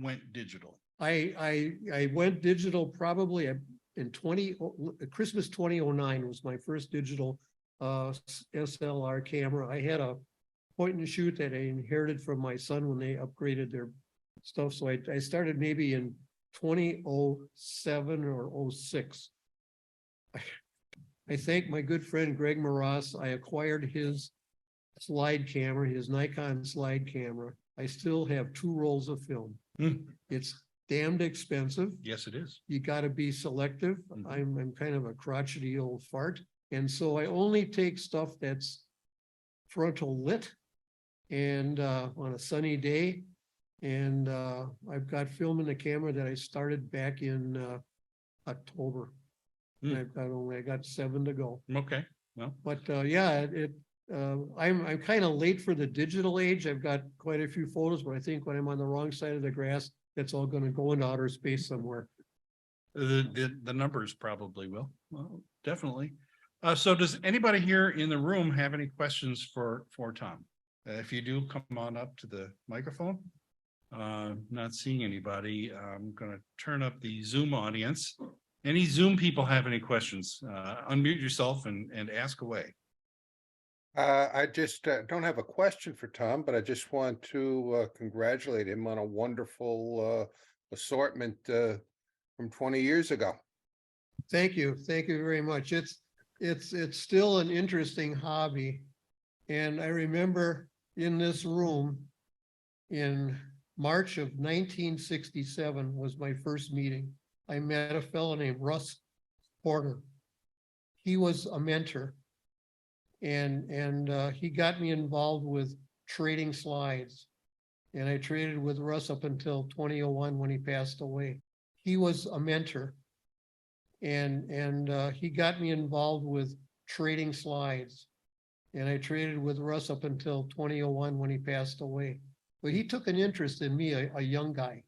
Speaker 1: went digital.
Speaker 2: I went digital probably in Christmas 2009 was my first digital SLR camera. I had a point and shoot that I inherited from my son when they upgraded their stuff. So I started maybe in 2007 or 06. I thank my good friend Greg Maras. I acquired his slide camera, his Nikon slide camera. I still have 2 rolls of film. It's damned expensive.
Speaker 1: Yes, it is.
Speaker 2: You got to be selective.
Speaker 1: Mhm.
Speaker 2: I'm kind of a crotchety old fart. And so I only take stuff that's frontal lit and on a sunny day. And I've got film in the camera that I started back in October. And I got 7 to go.
Speaker 1: Okay, well,
Speaker 2: But yeah, I'm kind of late for the digital age. I've got quite a few photos, but I think when I'm on the wrong side of the grass, it's all going to go into outer space somewhere.
Speaker 1: the numbers probably will. Well, definitely. So does anybody here in the room have any questions for Tom? If you do, come on up to the microphone. Not seeing anybody. I'm gonna turn up the Zoom audience. Any Zoom people have any questions? Unmute yourself and ask away.
Speaker 4: I just don't have a question for Tom, but I just want to congratulate him on a wonderful assortment from 20 years ago.
Speaker 2: Thank you. Thank you very much. It's still an interesting hobby. And I remember in this room in March of 1967 was my first meeting. I met a fellow named Russ Porter. He was a mentor. And he got me involved with trading slides. And I traded with Russ up until 2001 when he passed away. He was a mentor. And he got me involved with trading slides. And I traded with Russ up until 2001 when he passed away. But he took an interest in me, a young guy.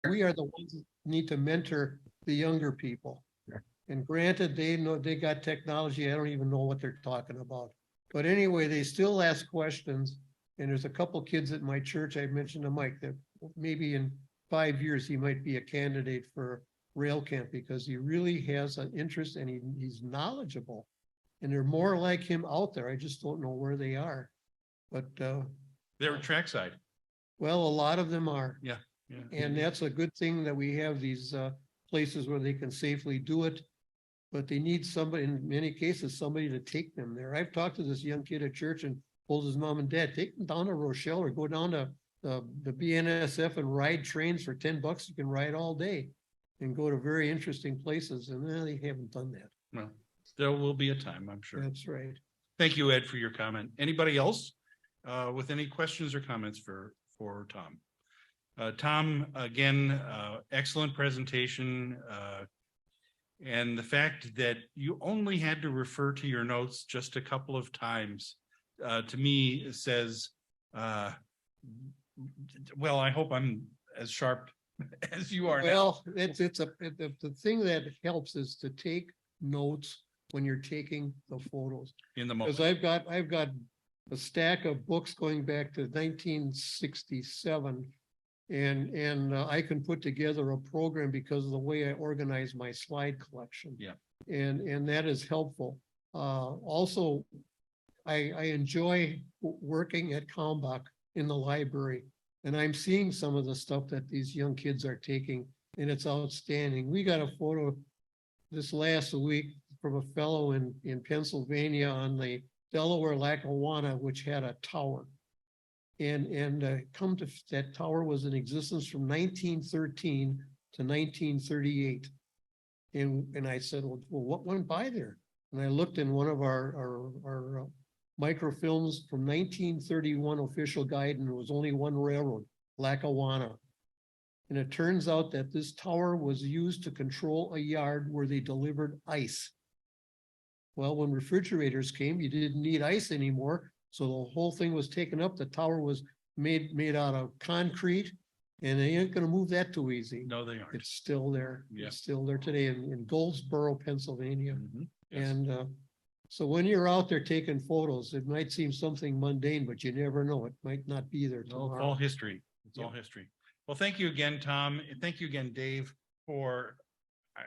Speaker 2: We are the ones that need to mentor the younger people. And granted, they know they got technology. I don't even know what they're talking about. But anyway, they still ask questions. And there's a couple kids at my church. I mentioned to Mike that maybe in 5 years, he might be a candidate for rail camp because he really has an interest and he's knowledgeable. And there are more like him out there. I just don't know where they are. But
Speaker 1: They're trackside.
Speaker 2: well, a lot of them are.
Speaker 1: Yeah.
Speaker 2: And that's a good thing that we have these places where they can safely do it. But they need somebody, in many cases, somebody to take them there. I've talked to this young kid at church and told his mom and dad, take them down to Rochelle or go down to the BNSF and ride trains for $10. You can ride all day and go to very interesting places. And they haven't done that.
Speaker 1: Well, there will be a time, I'm sure.
Speaker 2: That's right.
Speaker 1: Thank you, Ed, for your comment. Anybody else with any questions or comments for Tom? Tom, again, excellent presentation. And the fact that you only had to refer to your notes just a couple of times, to me says, well, I hope I'm as sharp as you are now.
Speaker 2: Well, the thing that helps is to take notes when you're taking the photos.
Speaker 1: In the
Speaker 2: Because
Speaker 1: moment.
Speaker 2: I've got a stack of books going back to 1967. And I can put together a program because of the way I organize my slide collection.
Speaker 1: Yeah.
Speaker 2: And that is helpful. Also, I enjoy working at Kalmbach in the library. And I'm seeing some of the stuff that these young kids are taking, and it's outstanding. We got a photo this last week from a fellow in Pennsylvania on the Delaware Lackawanna, which had a tower. And come to that tower was in existence from 1913 to 1938. And I said, well, what went by there? And I looked in one of our microfilms from 1931 official guide, and there was only one railroad, Lackawanna. And it turns out that this tower was used to control a yard where they delivered ice. Well, when refrigerators came, you didn't need ice anymore. So the whole thing was taken up. The tower was made out of concrete, and they ain't gonna move that too easy.
Speaker 1: No, they aren't.
Speaker 2: It's still there.
Speaker 1: Yeah.
Speaker 2: It's still there today in Goldsboro, Pennsylvania.
Speaker 1: Mhm. Yes.
Speaker 2: And so when you're out there taking photos, it might seem something mundane, but you never know. It might not be there
Speaker 1: No, it's all
Speaker 2: tomorrow.
Speaker 1: history. It's all history. Well, thank you again, Tom. And thank you again, Dave, for,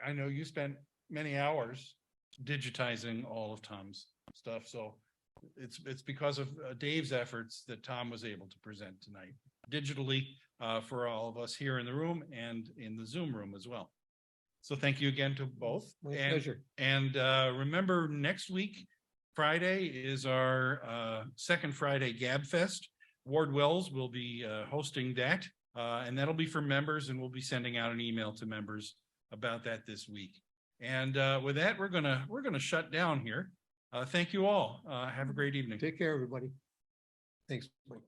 Speaker 1: I know you spent many hours digitizing all of Tom's stuff. So it's because of Dave's efforts that Tom was able to present tonight digitally for all of us here in the room and in the Zoom room as well. So thank you again to both.
Speaker 2: My pleasure.
Speaker 1: And remember, next week, Friday is our second Friday Gab Fest. Ward Wells will be hosting that, and that'll be for members, and we'll be sending out an email to members about that this week. And with that, we're gonna shut down here. Thank you all. Have a great evening.
Speaker 2: Take care, everybody. Thanks, Mike.